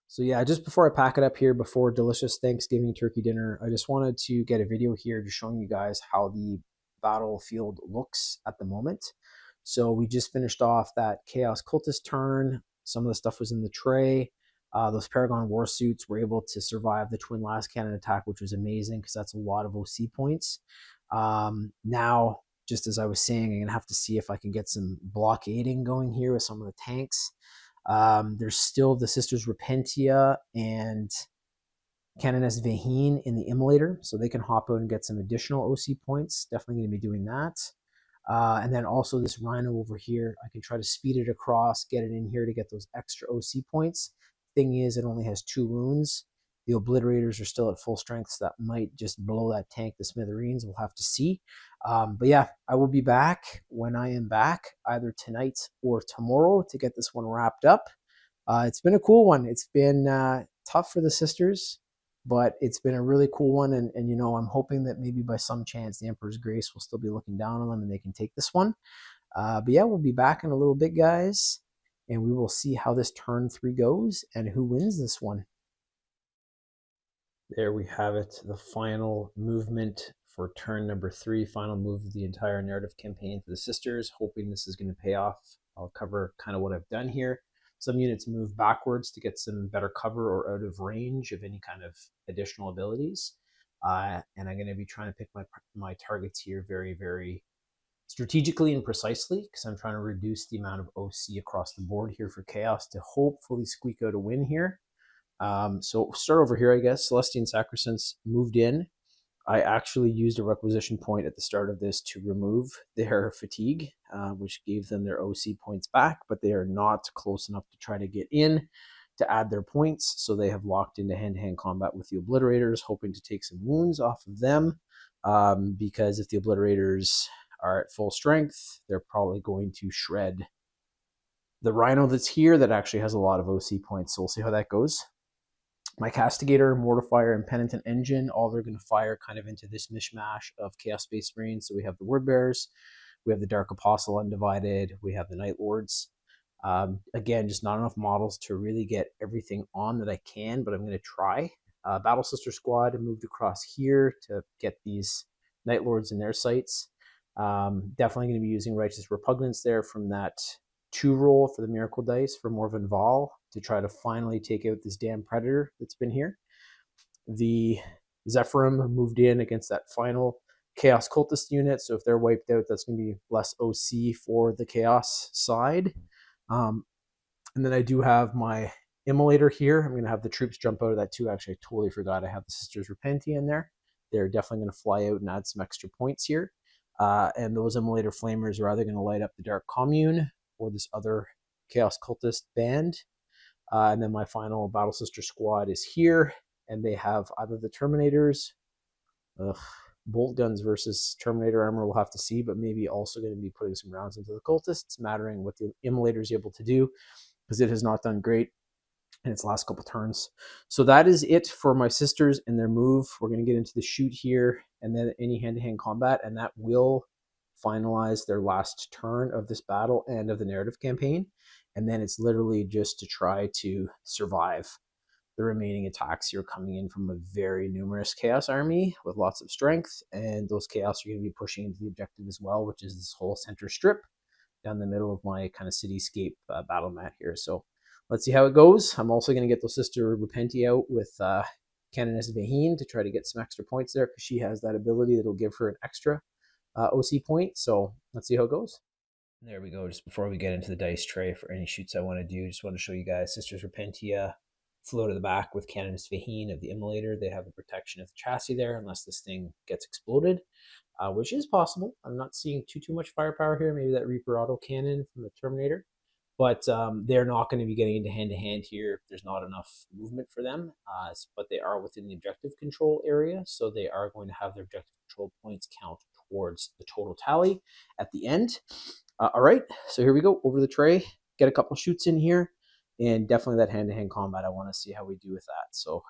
So yeah, just before I pack it up here, before delicious Thanksgiving turkey dinner, I just wanted to get a video here just showing you guys how the battlefield looks at the moment. So we just finished off that Chaos Cultist turn. Some of the stuff was in the tray. Those Paragon Warsuits were able to survive the Twin las Cannon attack, which was amazing because that's a lot of OC points. Now, just as I was saying, I'm going to have to see if I can get some blockading going here with some of the tanks. There's still the Sisters Repentia and Canoness Vaheen in the Immolator, so they can hop out and get some additional OC points. Definitely going to be doing that. And then also this Rhino over here, I can try to speed it across, get it in here to get those extra OC points. Thing is, it only has 2 wounds. The Obliterators are still at full strength, so that might just blow that tank to smithereens. We'll have to see. But yeah, I will be back when I am back, either tonight or tomorrow, to get this one wrapped up. It's been a cool one. It's been tough for the sisters, but it's been a really cool one. And I'm hoping that maybe by some chance the Emperor's Grace will still be looking down on them and they can take this one. But yeah, we'll be back in a little bit, guys, and we will see how this turn 3 goes and who wins this one. There we have it, the final movement for turn number 3, final move of the entire narrative campaign for the sisters. Hoping this is going to pay off. I'll cover kind of what I've done here. Some units move backwards to get some better cover or out of range of any kind of additional abilities. And I'm going to be trying to pick my targets here very, very strategically and precisely, because I'm trying to reduce the amount of OC across the board here for Chaos to hopefully squeak out a win here. So we'll start over here, I guess. Celestian Sacrosancts moved in. I actually used a requisition point at the start of this to remove their fatigue, which gave them their OC points back, but they are not close enough to try to get in to add their points. So they have locked into hand-to-hand combat with the Obliterators, hoping to take some wounds off of them, because if the Obliterators are at full strength, they're probably going to shred the Rhino that's here that actually has a lot of OC points. So we'll see how that goes. My Castigator, Mortifier, and Penitent Engine, all they're going to fire kind of into this mishmash of Chaos Space Marines. So we have the Word Bearers, we have the Dark Apostle Undivided, we have the Night Lords. Again, just not enough models to really get everything on that I can, but I'm going to try. Battle Sister Squad moved across here to get these Night Lords in their sights. Definitely going to be using Righteous Repugnance there from that 2 roll for the Miracle Dice for Morven Val to try to finally take out this damn Predator that's been here. The Zephyrim moved in against that final Chaos Cultist unit, so if they're wiped out, that's going to be less OC for the Chaos side. And then I do have my Immolator here. I'm going to have the troops jump out of that too. Actually, I totally forgot I have the Sisters Repentia in there. They're definitely going to fly out and add some extra points here. And those Immolator Flamers are either going to light up the Dark Commune or this other Chaos Cultist band. And then my final Battle Sister squad is here, and they have either the Terminators, bolt guns versus Terminator armor, we'll have to see, but maybe also going to be putting some rounds into the Cultists, mattering what the Immolator is able to do, because it has not done great in its last couple turns. So that is it for my sisters and their move. We're going to get into the shoot here, and then any hand-to-hand combat, and that will finalize their last turn of this battle and of the narrative campaign. And then it's literally just to try to survive the remaining attacks here coming in from a very numerous Chaos army with lots of strength, and those Chaos are going to be pushing into the objective as well, which is this whole center strip down the middle of my kind of cityscape battle mat here. So let's see how it goes. I'm also going to get the Sister Repentia out with Canoness Vaheen to try to get some extra points there, because she has that ability that'll give her an extra OC point. So let's see how it goes. There we go. Just before we get into the dice tray for any shoots I want to do, just want to show you guys Sisters Repentia flew to the back with Canoness Vaheen of the Immolator. They have the protection of the chassis there unless this thing gets exploded, which is possible. I'm not seeing too much firepower here. Maybe that Reaper auto cannon from the Terminator. But they're not going to be getting into hand-to-hand here. There's not enough movement for them, but they are within the objective control area, so they are going to have their objective control points count towards the total tally at the end. All right, so here we go, over the tray. Get a couple shoots in here, and definitely that hand-to-hand combat. I want to see how we do with that. So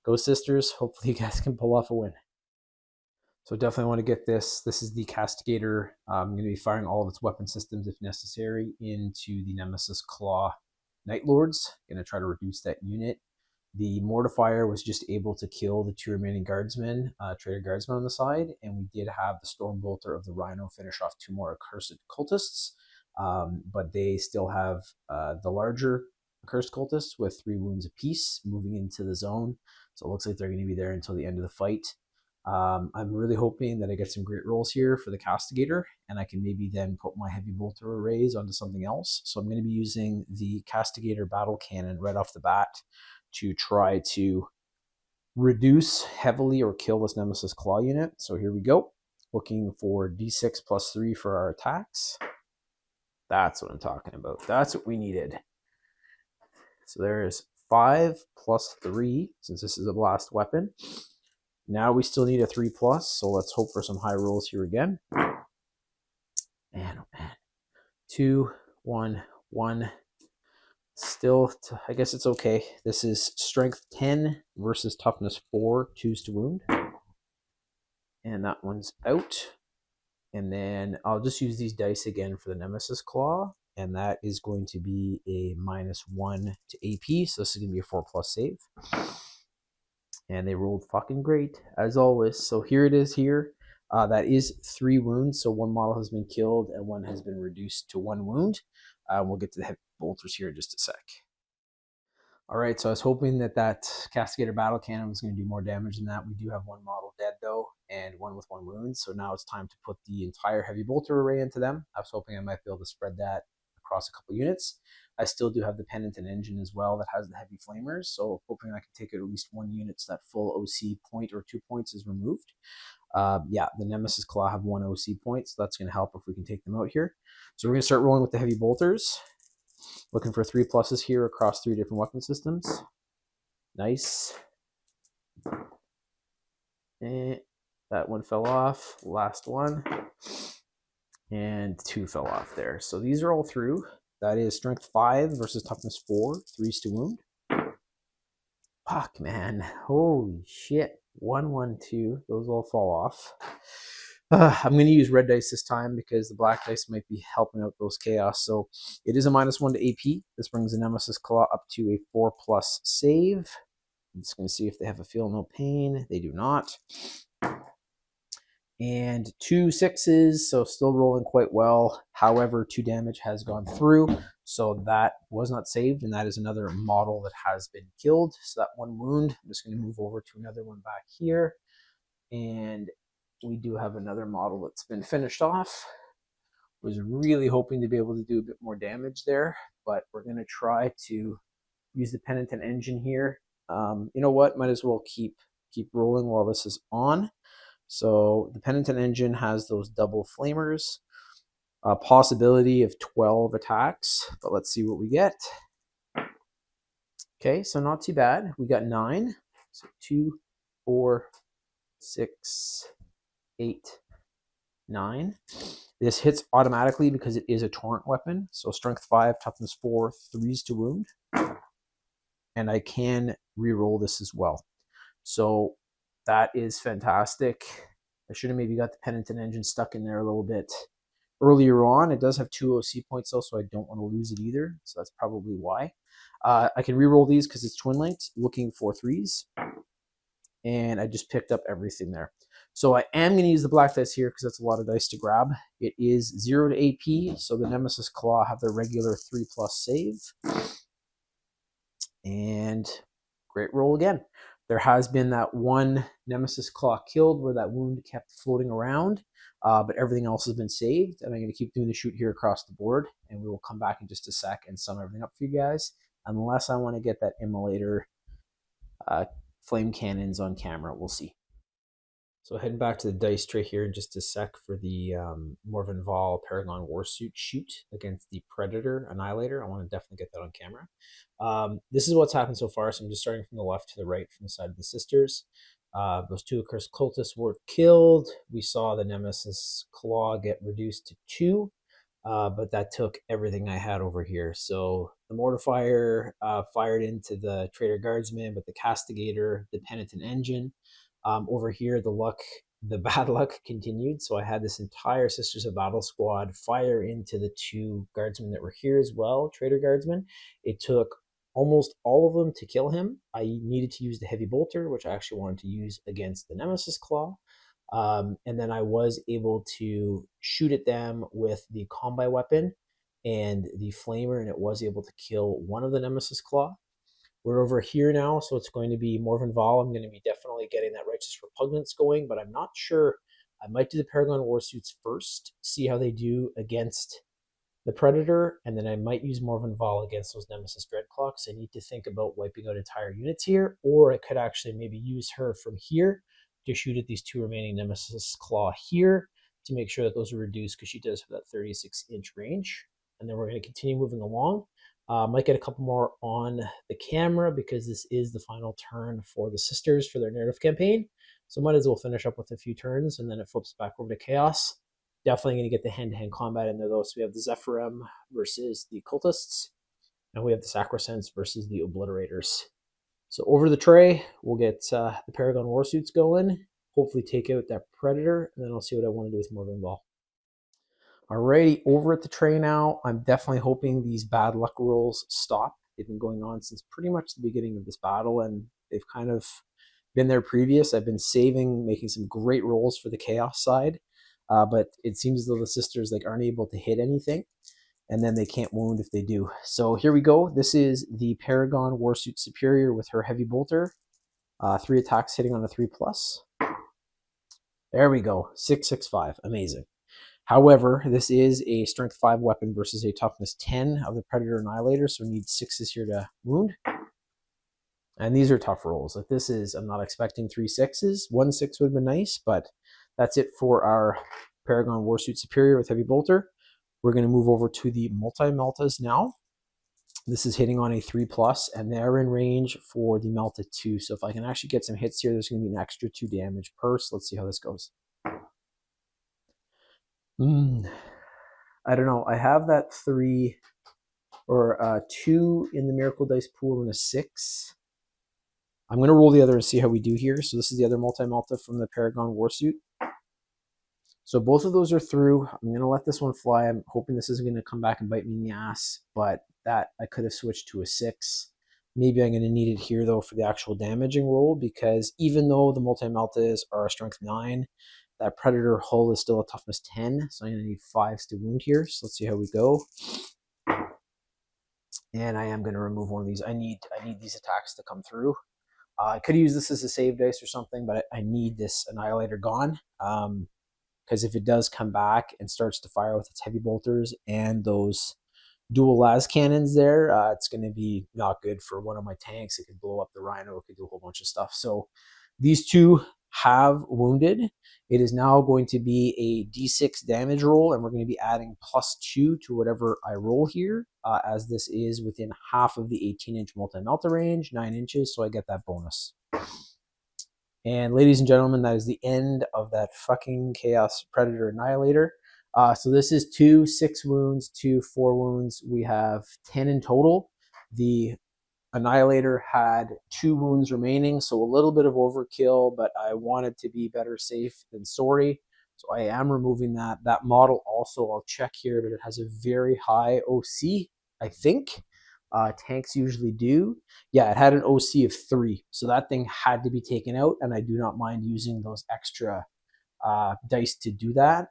go Sisters. Hopefully you guys can pull off a win. So definitely want to get this. This is the Castigator. I'm going to be firing all of its weapon systems, if necessary, into the Nemesis Claw Night Lords. Going to try to reduce that unit. The Mortifier was just able to kill the 2 remaining guardsmen, traitor guardsmen on the side, and we did have the Stormbolter of the Rhino finish off 2 more accursed cultists, but they still have the larger accursed cultists with 3 wounds apiece moving into the zone. So it looks like they're going to be there until the end of the fight. I'm really hoping that I get some great rolls here for the Castigator, and I can maybe then put my Heavy Bolter arrays onto something else. So I'm going to be using the Castigator Battle Cannon right off the bat to try to reduce heavily or kill this Nemesis Claw unit. So here we go. Looking for D6 plus 3 for our attacks. That's what I'm talking about. That's what we needed. So there is 5 plus 3, since this is a blast weapon. Now we still need a 3+, so let's hope for some high rolls here again. Man, oh man. 2, 1, 1. Still, I guess it's okay. This is strength 10 versus toughness 4, 2s to wound. And that one's out. And then I'll just use these dice again for the Nemesis Claw. And that is going to be a -1 to AP. So this is going to be a 4+ save. And they rolled fucking great, as always. So here it is here. That is 3 wounds. So 1 model has been killed and 1 has been reduced to 1 wound. We'll get to the heavy bolters here in just a sec. All right, so I was hoping that Castigator Battle Cannon was going to do more damage than that. We do have 1 model dead, though, and 1 with 1 wound. So now it's time to put the entire Heavy Bolter array into them. I was hoping I might be able to spread that across a couple units. I still do have the Penitent Engine as well that has the Heavy Flamers, so hoping I can take out at least 1 unit so that full OC point or 2 points is removed. Yeah, the Nemesis Claw have 1 OC point, so that's going to help if we can take them out here. So we're going to start rolling with the Heavy Bolters. Looking for 3+ here across 3 different weapon systems. Nice. And that one fell off. Last one. And 2 fell off there. So these are all through. That is strength 5 versus toughness 4, 3s to wound. Fuck, man. Holy shit. 1, 1, 2. Those all fall off. I'm going to use red dice this time because the black dice might be helping out those chaos. So it is a -1 to AP. This brings the Nemesis Claw up to a 4+ save. I'm just going to see if they have a feel no pain. They do not. and 2 6s, so still rolling quite well. However, 2 damage has gone through, so that was not saved, and that is another model that has been killed. So that 1 wound. I'm just going to move over to another one back here, and we do have another model that's been finished off. Was really hoping to be able to do a bit more damage there, but we're going to try to use the Penitent Engine here. You know what? Might as well keep rolling while this is on. So the Penitent Engine has those double flamers, a possibility of 12 attacks, but let's see what we get. Okay, so not too bad. We got 9. So 2, 4, 6, 8, 9. This hits automatically because it is a torrent weapon. So strength 5, toughness 4, 3s to wound. And I can reroll this as well. So that is fantastic. I should have maybe got the Penitent Engine stuck in there a little bit earlier on. It does have 2 OC points though, so I don't want to lose it either. So that's probably why. I can reroll these because it's twin linked, looking for 3s. And I just picked up everything there. So I am going to use the black dice here because that's a lot of dice to grab. It is 0 to AP, so the Nemesis Claw have their regular 3+ save. And great roll again. There has been that 1 Nemesis Claw killed where that wound kept floating around, but everything else has been saved. And I'm going to keep doing the shoot here across the board, and we will come back in just a sec and sum everything up for you guys, unless I want to get that Immolator flame cannons on camera. We'll see. So heading back to the dice tray here in just a sec for the Morven Vahl Paragon Warsuit shoot against the Predator Annihilator. I want to definitely get that on camera. This is what's happened so far. So I'm just starting from the left to the right from the side of the sisters. Those 2 accursed cultists were killed. We saw the Nemesis Claw get reduced to 2, but that took everything I had over here. So the Mortifier fired into the Traitor Guardsman, but the Castigator, the Penitent Engine. Over here, the bad luck continued. So I had this entire Sisters of Battle squad fire into the 2 guardsmen that were here as well, Traitor Guardsmen. It took almost all of them to kill him. I needed to use the Heavy Bolter, which I actually wanted to use against the Nemesis Claw. And then I was able to shoot at them with the combi weapon and the Flamer, and it was able to kill one of the Nemesis Claw. We're over here now, so it's going to be Morven Vahl. I'm going to be definitely getting that Righteous Repugnance going, but I'm not sure. I might do the Paragon Warsuits first, see how they do against the Predator, and then I might use Morven Vahl against those Nemesis Dreadclocks. I need to think about wiping out entire units here, or I could actually maybe use her from here to shoot at these 2 remaining Nemesis Claw here to make sure that those are reduced because she does have that 36-inch range. And then we're going to continue moving along. Might get a couple more on the camera because this is the final turn for the sisters for their narrative campaign. So might as well finish up with a few turns and then it flips back over to Chaos. Definitely going to get the hand-to-hand combat in there though. So we have the Zephyrim versus the Cultists, and we have the Sacrosands versus the Obliterators. So over the tray, we'll get the Paragon Warsuits going, hopefully take out that Predator, and then I'll see what I want to do with Morven Vahl. Alrighty, over at the tray now. I'm definitely hoping these bad luck rolls stop. They've been going on since pretty much the beginning of this battle, and they've kind of been there previous. I've been saving, making some great rolls for the Chaos side, but it seems as though the sisters aren't able to hit anything, and then they can't wound if they do. So here we go. This is the Paragon Warsuit Superior with her Heavy Bolter. 3 attacks hitting on a 3+. There we go. 665. Amazing. However, this is a strength 5 weapon versus a toughness 10 of the Predator Annihilator, so we need 6s here to wound. And these are tough rolls. If this is, I'm not expecting 3 6s. 1 6 would have been nice, but that's it for our Paragon Warsuit Superior with Heavy Bolter. We're going to move over to the Multi-Meltas now. This is hitting on a 3+, and they're in range for the Melta 2. So if I can actually get some hits here, there's going to be an extra 2 damage per. So let's see how this goes. I don't know. I have that 3 or 2 in the Miracle Dice pool and a 6. I'm going to roll the other and see how we do here. So this is the other Multi-Melta from the Paragon Warsuit. So both of those are through. I'm going to let this one fly. I'm hoping this isn't going to come back and bite me in the ass, but that I could have switched to a 6. Maybe I'm going to need it here though for the actual damaging roll, because even though the Multi-Meltas are a strength 9, That Predator hull is still a toughness 10, so I'm going to need 5s to wound here. So let's see how we go. And I am going to remove one of these. I need these attacks to come through. I could use this as a save dice or something, but I need this Annihilator gone. Because if it does come back and starts to fire with its heavy bolters and those dual las cannons there, it's going to be not good for one of my tanks. It could blow up the Rhino. It could do a whole bunch of stuff. So these two have wounded. It is now going to be a d6 damage roll, and we're going to be adding +2 to whatever I roll here, as this is within half of the 18-inch multi-melta range, 9 inches, so I get that bonus. And ladies and gentlemen, that is the end of that fucking Chaos Predator Annihilator. So this is 2 6 wounds, 2 4 wounds. We have 10 in total. The Annihilator had 2 wounds remaining, so a little bit of overkill, but I wanted to be better safe than sorry. So I am removing that. That model also, I'll check here, but it has a very high OC, I think. Tanks usually do. Yeah, it had an OC of 3, so that thing had to be taken out, and I do not mind using those extra dice to do that.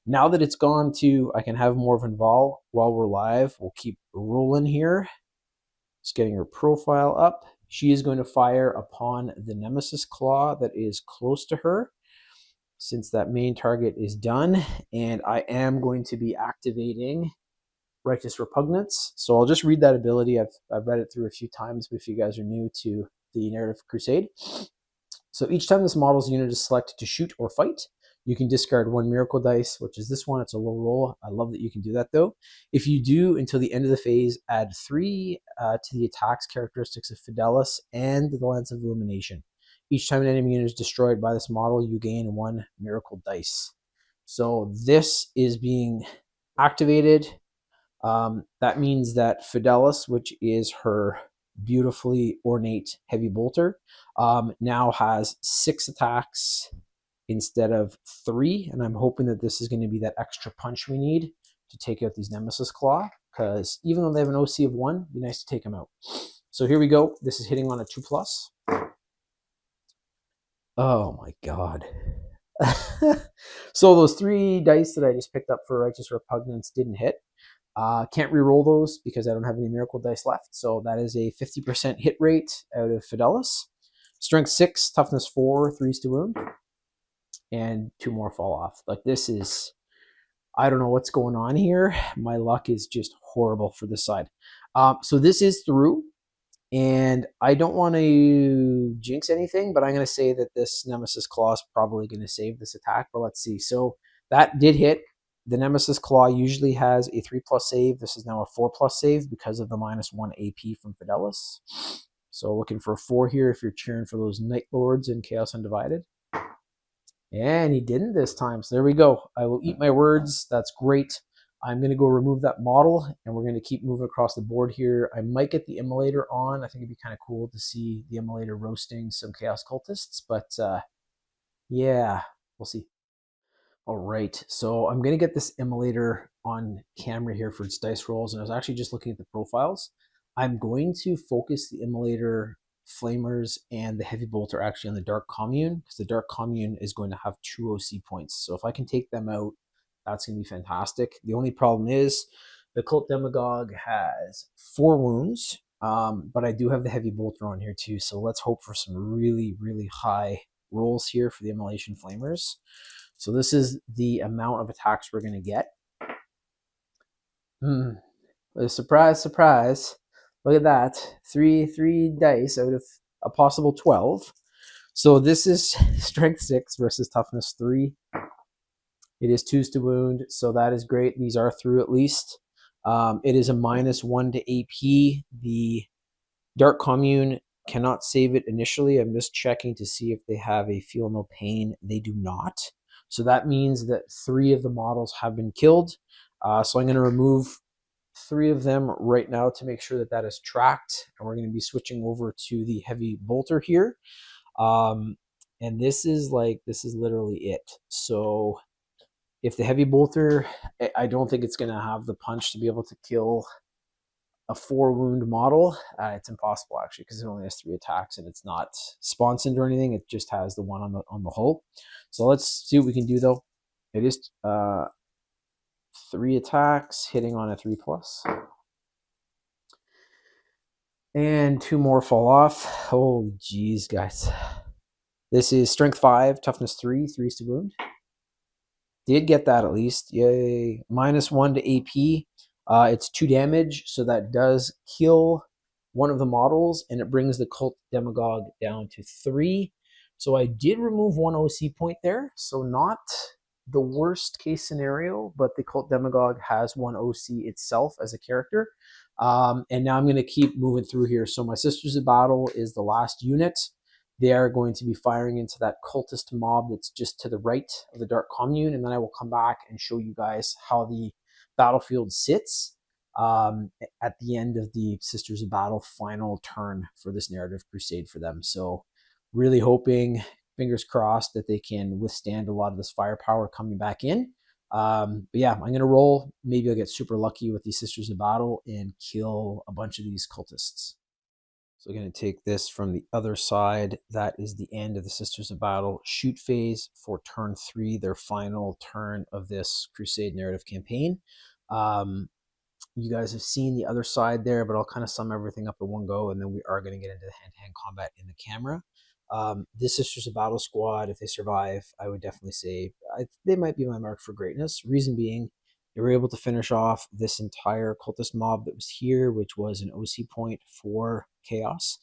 Now that it's gone to, I can have Morven Val while we're live. We'll keep rolling here. Just getting her profile up. She is going to fire upon the Nemesis Claw that is close to her, since that main target is done, and I am going to be activating Righteous Repugnance. So I'll just read that ability. I've read it through a few times, but if you guys are new to the narrative Crusade. So each time this model's unit is selected to shoot or fight, you can discard 1 miracle dice, which is this one. It's a low roll. I love that you can do that, though. If you do, until the end of the phase, add 3 to the attack's characteristics of Fidelis and the Lance of Illumination. Each time an enemy unit is destroyed by this model, you gain 1 miracle dice. So this is being activated. That means that Fidelis, which is her beautifully ornate heavy bolter, now has 6 attacks instead of 3, and I'm hoping that this is going to be that extra punch we need to take out these Nemesis Claw, because even though they have an OC of 1, it'd be nice to take them out. So here we go. This is hitting on a 2+. Oh my god. So those 3 dice that I just picked up for Righteous Repugnance didn't hit. Can't re-roll those because I don't have any miracle dice left. So that is a 50% hit rate out of Fidelis. Strength 6, toughness 4, 3s to wound, and 2 more fall off. Like, this is, I don't know what's going on here. My luck is just horrible for this side. So this is through, and I don't want to jinx anything, but I'm going to say that this Nemesis Claw is probably going to save this attack, but let's see. So that did hit. The Nemesis Claw usually has a 3+ save. This is now a 4+ save because of the -1 AP from Fidelis. So looking for a 4 here if you're cheering for those Night Lords in Chaos Undivided. And he didn't this time, so there we go. I will eat my words. That's great. I'm going to go remove that model, and we're going to keep moving across the board here. I might get the Immolator on. I think it'd be kind of cool to see the Immolator roasting some Chaos Cultists, but yeah, we'll see. All right, so I'm going to get this Immolator on camera here for its dice rolls, and I was actually just looking at the profiles. I'm going to focus the Immolator Flamers and the Heavy Bolter actually on the Dark Commune, because the Dark Commune is going to have 2 OC points. So if I can take them out, that's going to be fantastic. The only problem is the Cult Demagogue has 4 wounds, but I do have the Heavy Bolter on here too. So let's hope for some really, really high rolls here for the Immolation Flamers. So this is the amount of attacks we're going to get. Surprise, surprise. Look at that. 3 dice out of a possible 12. So this is strength 6 versus toughness 3. It is 2s to wound, so that is great. These are through at least. It is a -1 to AP. The Dark Commune cannot save it initially. I'm just checking to see if they have a Feel No Pain. They do not. So that means that 3 of the models have been killed. So I'm going to remove 3 of them right now to make sure that that is tracked. And we're going to be switching over to the Heavy Bolter here. And this is literally it. So if the Heavy Bolter, I don't think it's going to have the punch to be able to kill a 4 wound model. It's impossible actually because it only has 3 attacks and it's not sponsored or anything. It just has the one on the hull. So let's see what we can do though. It is 3 attacks, hitting on a 3+. And 2 more fall off. Holy jeez, guys. This is strength 5, toughness 3, 3s to wound. Did get that at least. Yay. -1 to AP. It's 2 damage, so that does kill one of the models, and it brings the cult demagogue down to 3. So I did remove 1 OC point there, so not the worst case scenario, but the cult demagogue has 1 OC itself as a character. And now I'm going to keep moving through here. So my Sisters of Battle is the last unit. They are going to be firing into that cultist mob that's just to the right of the Dark Commune, and then I will come back and show you guys how the battlefield sits at the end of the Sisters of Battle final turn for this narrative crusade for them. So really hoping, fingers crossed, that they can withstand a lot of this firepower coming back in. But yeah, I'm going to roll. Maybe I'll get super lucky with these Sisters of Battle and kill a bunch of these cultists. So we're going to take this from the other side. That is the end of the Sisters of Battle shoot phase for turn 3, their final turn of this Crusade narrative campaign. You guys have seen the other side there, but I'll kind of sum everything up in one go, and then we are going to get into the hand-to-hand combat in the camera. This Sisters of Battle squad, if they survive, I would definitely say they might be my mark for greatness. Reason being, they were able to finish off this entire cultist mob that was here, which was an OC point for Chaos.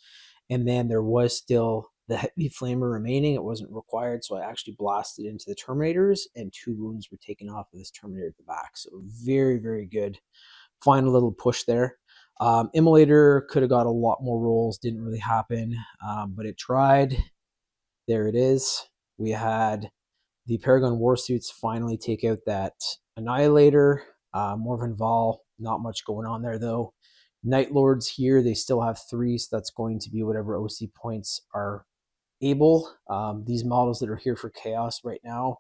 And then there was still the heavy flamer remaining. It wasn't required, so I actually blasted into the Terminators, and 2 wounds were taken off of this Terminator at the back. So very, very good. Final little push there. Immolator could have got a lot more rolls. Didn't really happen, but it tried. There it is. We had the Paragon Warsuits finally take out that Annihilator. Morven Val, not much going on there though. Night Lords here, they still have 3, so that's going to be whatever OC points are able. These models that are here for Chaos right now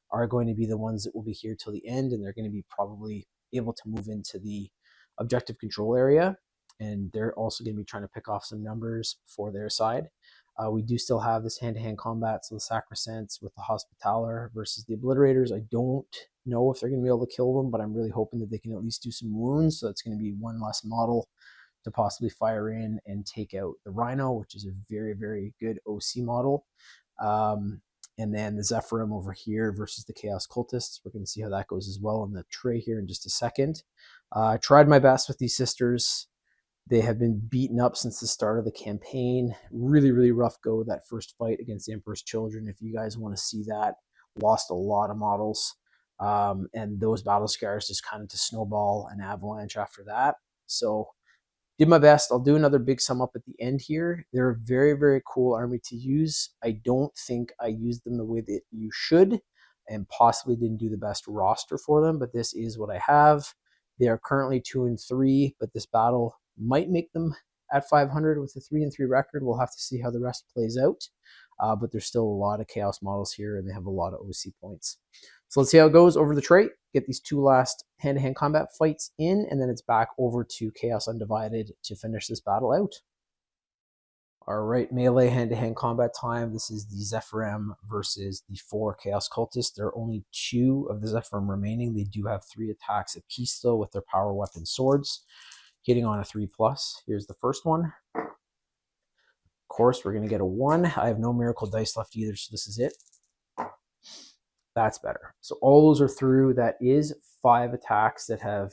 are going to be the ones that will be here till the end, and they're going to be probably able to move into the objective control area, and they're also going to be trying to pick off some numbers for their side. We do still have this hand-to-hand combat, so the Sacrosancts with the Hospitaller versus the Obliterators. I don't know if they're going to be able to kill them, but I'm really hoping that they can at least do some wounds, so it's going to be 1 less model to possibly fire in and take out the Rhino, which is a very, very good OC model. And then the Zephyrim over here versus the Chaos Cultists. We're going to see how that goes as well on the tray here in just a second. I tried my best with these sisters. They have been beaten up since the start of the campaign. Really, really rough go, that first fight against the Emperor's Children. If you guys want to see that, lost a lot of models. And those battle scars just kind of to snowball an avalanche after that. So did my best. I'll do another big sum up at the end here. They're a very, very cool army to use. I don't think I used them the way that you should, and possibly didn't do the best roster for them, but this is what I have. They are currently 2-3, but this battle might make them at 500 with a 3-3 record. We'll have to see how the rest plays out. But there's still a lot of Chaos models here, and they have a lot of OC points. So let's see how it goes over the trait. Get these 2 last hand-to-hand combat fights in, and then it's back over to Chaos Undivided to finish this battle out. All right, melee hand-to-hand combat time. This is the Zephyrim versus the 4 Chaos Cultists. There are only 2 of the Zephyrim remaining. They do have 3 attacks apiece, though, with their power weapon swords, hitting on a 3+. Here's the first one. Of course, we're going to get a 1. I have no miracle dice left either, so this is it. That's better. So all those are through. That is 5 attacks that have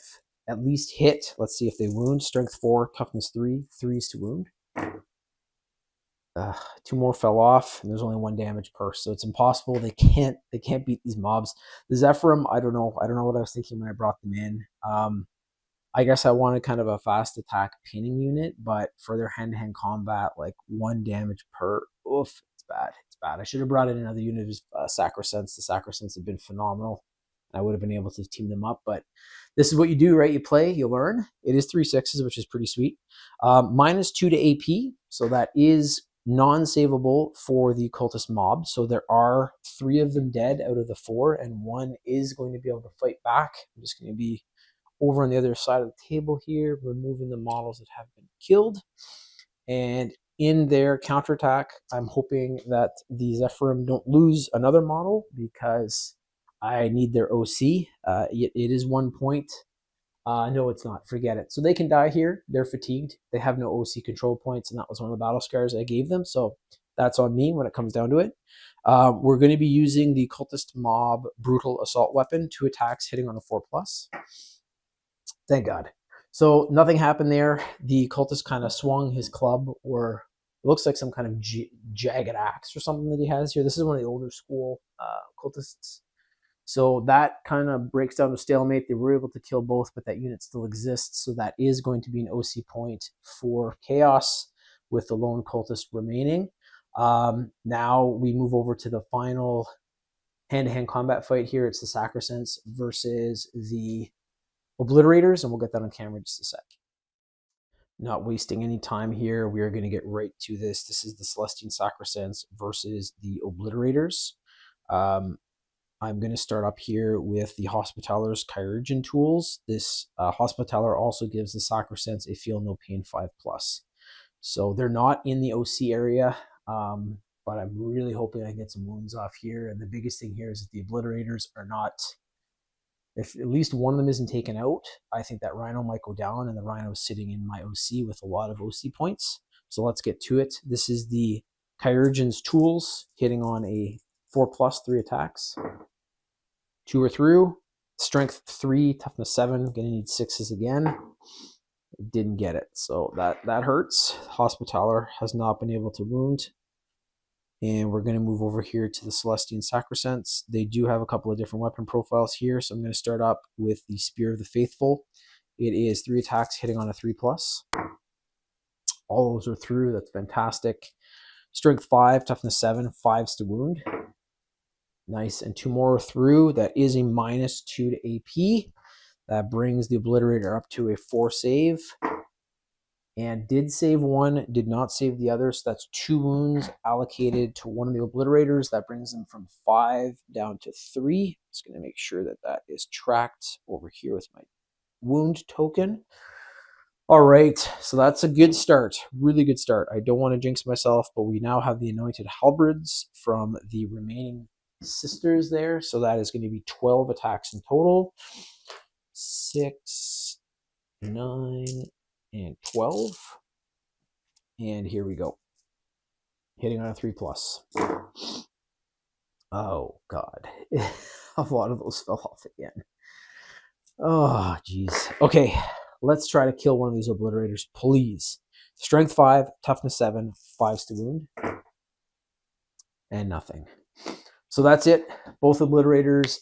at least hit. Let's see if they wound. Strength 4, toughness 3, 3s to wound. 2 more fell off, and there's only 1 damage per, so it's impossible. They can't beat these mobs. The Zephyrim, I don't know what I was thinking when I brought them in. I guess I wanted kind of a fast attack pinning unit, but for their hand-to-hand combat, like 1 damage per, oof, it's bad. It's bad. I should have brought in another unit of Sacrosancts. The Sacrosancts have been phenomenal. I would have been able to team them up, but this is what you do, right? You play, you learn. It is 3 6s, which is pretty sweet. -2 to AP, so that is non-savable for the cultist mob. So there are 3 of them dead out of the 4, and 1 is going to be able to fight back. I'm just going to be over on the other side of the table here, removing the models that have been killed. And in their counterattack, I'm hoping that the Zephyrim don't lose another model because I need their OC. It is 1 point. No, it's not. Forget it. So they can die here. They're fatigued. They have no OC control points, and that was one of the battle scars I gave them. So that's on me when it comes down to it. We're going to be using the Cultist Mob Brutal Assault Weapon, 2 attacks hitting on a 4+. Thank God. So nothing happened there. The cultist kind of swung his club, or it looks like some kind of jagged axe or something that he has here. This is one of the older school cultists. So that kind of breaks down the stalemate. They were able to kill both, but that unit still exists. So that is going to be an OC point for Chaos with the lone cultist remaining. Now we move over to the final hand-to-hand combat fight here. It's the Sacrosanct versus the Obliterators, and we'll get that on camera in just a sec. Not wasting any time here, we are going to get right to this. This is the Celestine Sacrosancts versus the Obliterators. I'm going to start up here with the Hospitaler's Chirurgeon tools. This Hospitaler also gives the Sacrosancts a Feel No Pain 5+. So they're not in the OC area, but I'm really hoping I get some wounds off here. And the biggest thing here is that the Obliterators are not... If at least one of them isn't taken out, I think that Rhino might go down, and the Rhino is sitting in my OC with a lot of OC points. So let's get to it. This is the Chirurgeon's tools, hitting on a 4+, 3 attacks. 2 are through. Strength 3, toughness 7. Gonna need 6s again. Didn't get it, so that hurts. Hospitaler has not been able to wound. And we're going to move over here to the Celestine Sacrosancts. They do have a couple of different weapon profiles here, so I'm going to start up with the Spear of the Faithful. It is 3 attacks hitting on a 3+. All those are through. That's fantastic. Strength 5, toughness 7, 5s to wound. Nice, and 2 more through. That is a -2 to AP. That brings the Obliterator up to a 4 save. And did save 1, did not save the other. So that's 2 wounds allocated to one of the Obliterators. That brings them from 5 down to 3. Just going to make sure that that is tracked over here with my wound token. All right, so that's a good start. Really good start. I don't want to jinx myself, but we now have the Anointed Halberds from the remaining sisters there. So that is going to be 12 attacks in total. 6, 9, and 12. And here we go. Hitting on a 3+. Oh, God. A lot of those fell off again. Oh, geez. Okay, let's try to kill one of these Obliterators, please. Strength 5, toughness 7, 5s to wound. And nothing. So that's it. Both Obliterators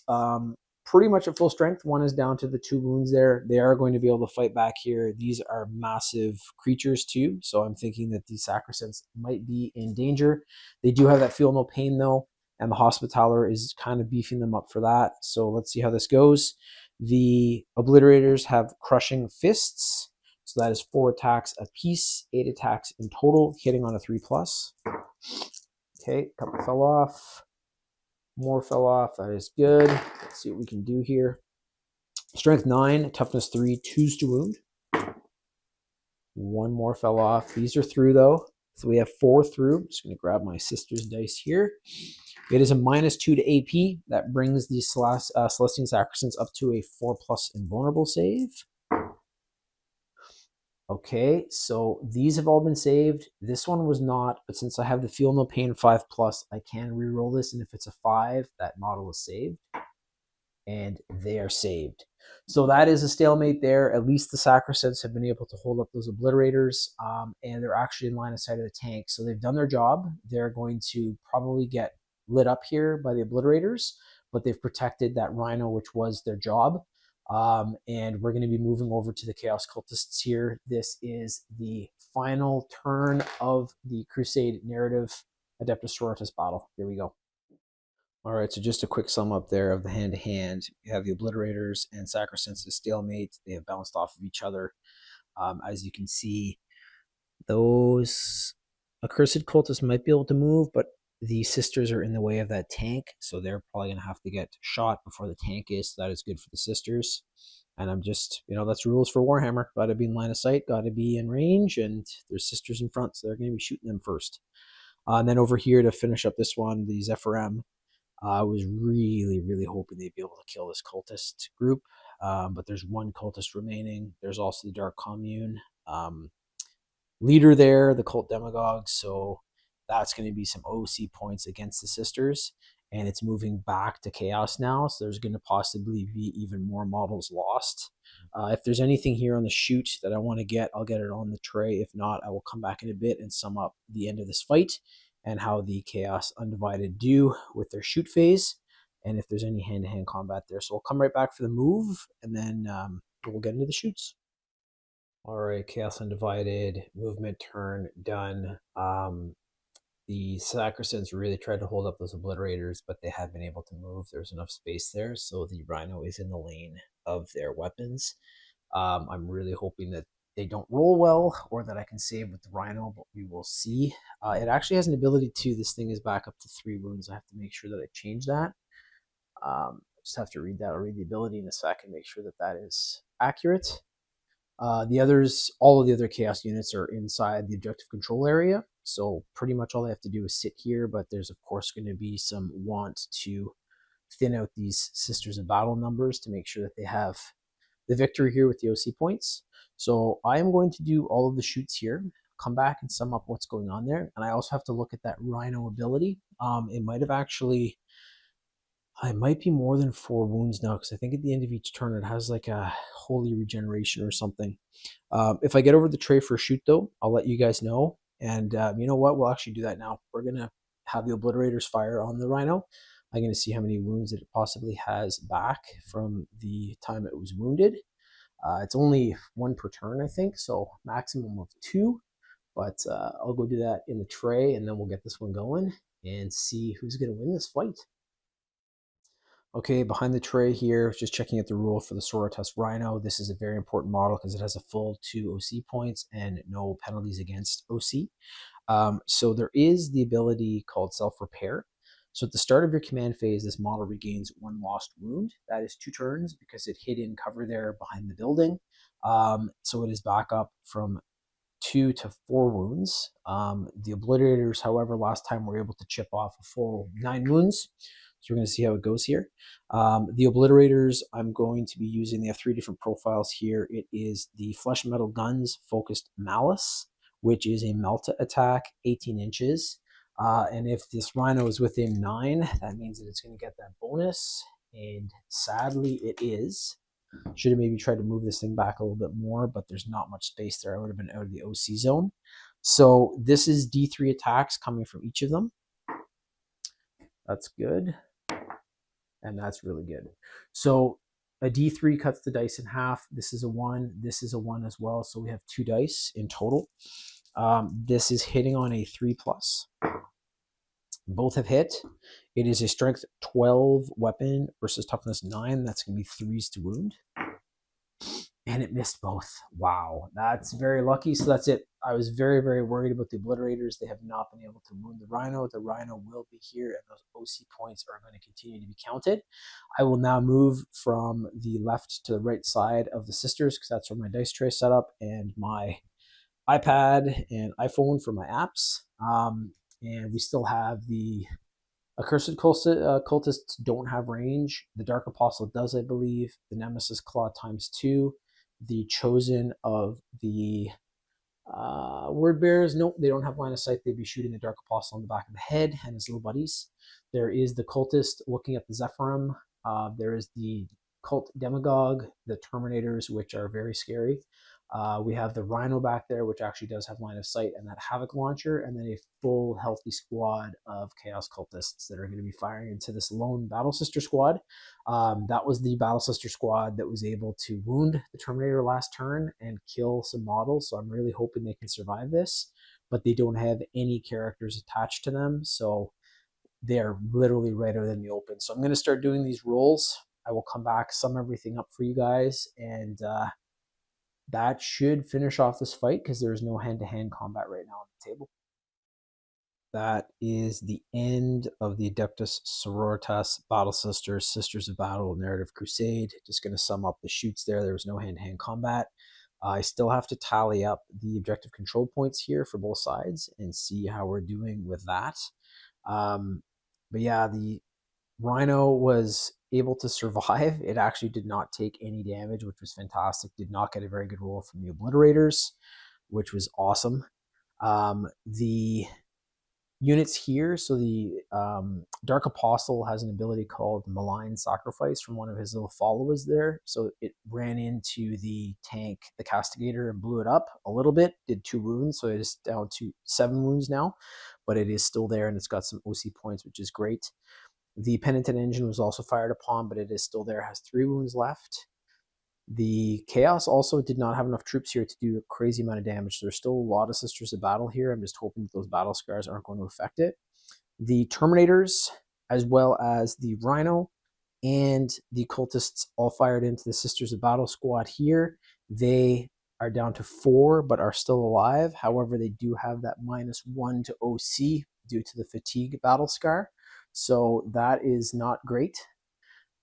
pretty much at full strength. One is down to the 2 wounds there. They are going to be able to fight back here. These are massive creatures too, so I'm thinking that these Sacrosancts might be in danger. They do have that Feel No Pain though, and the Hospitaler is kind of beefing them up for that. So let's see how this goes. The Obliterators have Crushing Fists, so that is 4 attacks apiece, 8 attacks in total, hitting on a 3+. Okay, a couple fell off. More fell off. That is good. Let's see what we can do here. Strength 9, toughness 3, 2s to wound. 1 more fell off. These are through though. So we have 4 through. I'm just going to grab my sister's dice here. It is a -2 to AP. That brings the Celestine Sacrosancts up to a 4+ invulnerable save. Okay, so these have all been saved. This one was not, but since I have the Feel No Pain 5+, I can re-roll this, and if it's a 5, that model is saved. And they are saved. So that is a stalemate there. At least the Sacrosancts have been able to hold up those Obliterators, and they're actually in line of sight of the tank. So they've done their job. They're going to probably get lit up here by the Obliterators, but they've protected that Rhino, which was their job. And we're going to be moving over to the Chaos Cultists here. This is the final turn of the Crusade narrative Adepta Sororitas battle. Here we go. All right, so just a quick sum up there of the hand-to-hand. We have the Obliterators and Sacrosancts as stalemate. They have bounced off of each other. As you can see, those accursed cultists might be able to move, but the sisters are in the way of that tank, so they're probably going to have to get shot before the tank is, so that is good for the sisters. And I'm just, that's rules for Warhammer. Got to be in line of sight, got to be in range, and there's sisters in front, so they're going to be shooting them first. And then over here to finish up this one, the Zephyrim, I was really, really hoping they'd be able to kill this cultist group. But there's one cultist remaining. There's also the Dark Commune leader there, the cult demagogue. So that's going to be some OC points against the sisters. And it's moving back to chaos now. So there's going to possibly be even more models lost. If there's anything here on the shoot that I want to get, I'll get it on the tray. If not, I will come back in a bit and sum up the end of this fight and how the Chaos Undivided do with their shoot phase, and if there's any hand-to-hand combat there. So we'll come right back for the move, and then we'll get into the shoots. All right, Chaos Undivided, movement turn done. The Sacrosands really tried to hold up those Obliterators, but they have been able to move. There's enough space there, so the Rhino is in the lane of their weapons. I'm really hoping that they don't roll well, or that I can save with the Rhino, but we will see. It actually has an ability to, this thing is back up to 3 wounds. I have to make sure that I change that. I just have to read that. I'll read the ability in a second, make sure that that is accurate. The others, all of the other Chaos units are inside the objective control area, so pretty much all they have to do is sit here, but there's of course going to be some want to thin out these Sisters of Battle numbers to make sure that they have the victory here with the OC points. So I am going to do all of the shoots here, come back and sum up what's going on there. And I also have to look at that Rhino ability. It might have actually, I might be more than 4 wounds now, because I think at the end of each turn it has like a holy regeneration or something. If I get over the tray for a shoot though, I'll let you guys know. And you know what, we'll actually do that now. We're going to have the Obliterators fire on the Rhino. I'm going to see how many wounds it possibly has back from the time it was wounded. It's only 1 per turn, I think, so maximum of 2. But I'll go do that in the tray, and then we'll get this one going and see who's going to win this fight. Okay, behind the tray here, just checking out the rule for the Sororitas Rhino. This is a very important model because it has a full 2 OC points and no penalties against OC. So there is the ability called Self-Repair. So at the start of your command phase, this model regains 1 lost wound. That is 2 turns because it hid in cover there behind the building. So it is back up from 2 to 4 wounds. The Obliterators, however, last time were able to chip off a full 9 wounds. So we're going to see how it goes here. The Obliterators, I'm going to be using, they have 3 different profiles here. It is the Flesh Metal Guns Focused Malice, which is a Melta attack, 18 inches. And if this Rhino is within 9, that means that it's going to get that bonus. And sadly, it is. Should have maybe tried to move this thing back a little bit more, but there's not much space there. I would have been out of the OC zone. So this is D3 attacks coming from each of them. That's good. And that's really good. So a D3 cuts the dice in half. This is a 1. This is a 1 as well. So we have 2 dice in total. This is hitting on a 3+. Both have hit. It is a strength 12 weapon versus toughness 9. That's going to be 3s to wound. And it missed both. Wow, that's very lucky. So that's it. I was very, very worried about the Obliterators. They have not been able to wound the Rhino. The Rhino will be here, and those OC points are going to continue to be counted. I will now move from the left to the right side of the Sisters, because that's where my dice tray set up, and my iPad and iPhone for my apps. And we still have the Accursed Cultists don't have range. The Dark Apostle does, I believe. The Nemesis Claw ×2. The Chosen of the Word Bearers, nope, they don't have line of sight. They'd be shooting the Dark Apostle on the back of the head and his little buddies. There is the Cultist looking at the Zephyrim. There is the Cult Demagogue, the Terminators, which are very scary. We have the Rhino back there, which actually does have line of sight, and that Havoc launcher, and then a full healthy squad of Chaos Cultists that are going to be firing into this lone Battle Sister squad. That was the Battle Sister squad that was able to wound the Terminator last turn and kill some models, so I'm really hoping they can survive this, but they don't have any characters attached to them, so they're literally right out in the open. So I'm going to start doing these rolls. I will come back, sum everything up for you guys, and that should finish off this fight because there is no hand-to-hand combat right now on the table. that is the end of the Adepta Sororitas Battle Sisters, Sisters of Battle Narrative Crusade. Just going to sum up the shoots there. There was no hand-to-hand combat. I still have to tally up the objective control points here for both sides and see how we're doing with that. But yeah, the Rhino was able to survive. It actually did not take any damage, which was fantastic. Did not get a very good roll from the Obliterators, which was awesome. The units here, so the Dark Apostle has an ability called Malign Sacrifice from one of his little followers there. So it ran into the tank, the Castigator, and blew it up a little bit, did 2 wounds, so it is down to 7 wounds now, but it is still there and it's got some OC points, which is great. The Penitent Engine was also fired upon, but it is still there, has 3 wounds left. The Chaos also did not have enough troops here to do a crazy amount of damage. So there's still a lot of Sisters of Battle here. I'm just hoping that those battle scars aren't going to affect it. The Terminators, as well as the Rhino and the Cultists all fired into the Sisters of Battle squad here. They are down to 4, but are still alive. However, they do have that -1 to OC due to the fatigue battle scar. So that is not great.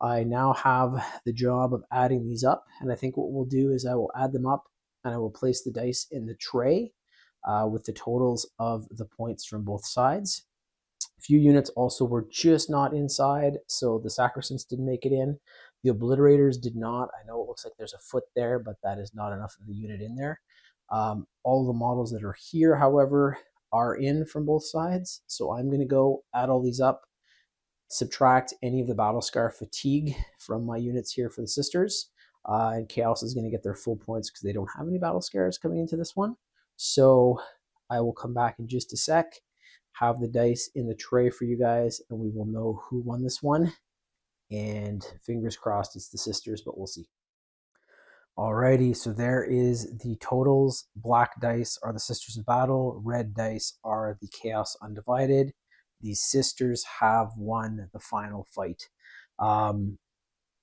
I now have the job of adding these up, and I think what we'll do is I will add them up and I will place the dice in the tray with the totals of the points from both sides. A few units also were just not inside, so the Sacrosancts didn't make it in. The Obliterators did not. I know it looks like there's a foot there, but that is not enough of the unit in there. All the models that are here, however, are in from both sides, so I'm going to go add all these up, subtract any of the battle scar fatigue from my units here for the Sisters, and Chaos is going to get their full points because they don't have any battle scars coming into this one. So I will come back in just a sec, have the dice in the tray for you guys, and we will know who won this one. And fingers crossed it's the Sisters, but we'll see. Alrighty, so there is the totals. Black dice are the Sisters of Battle, red dice are the Chaos Undivided. These Sisters have won the final fight.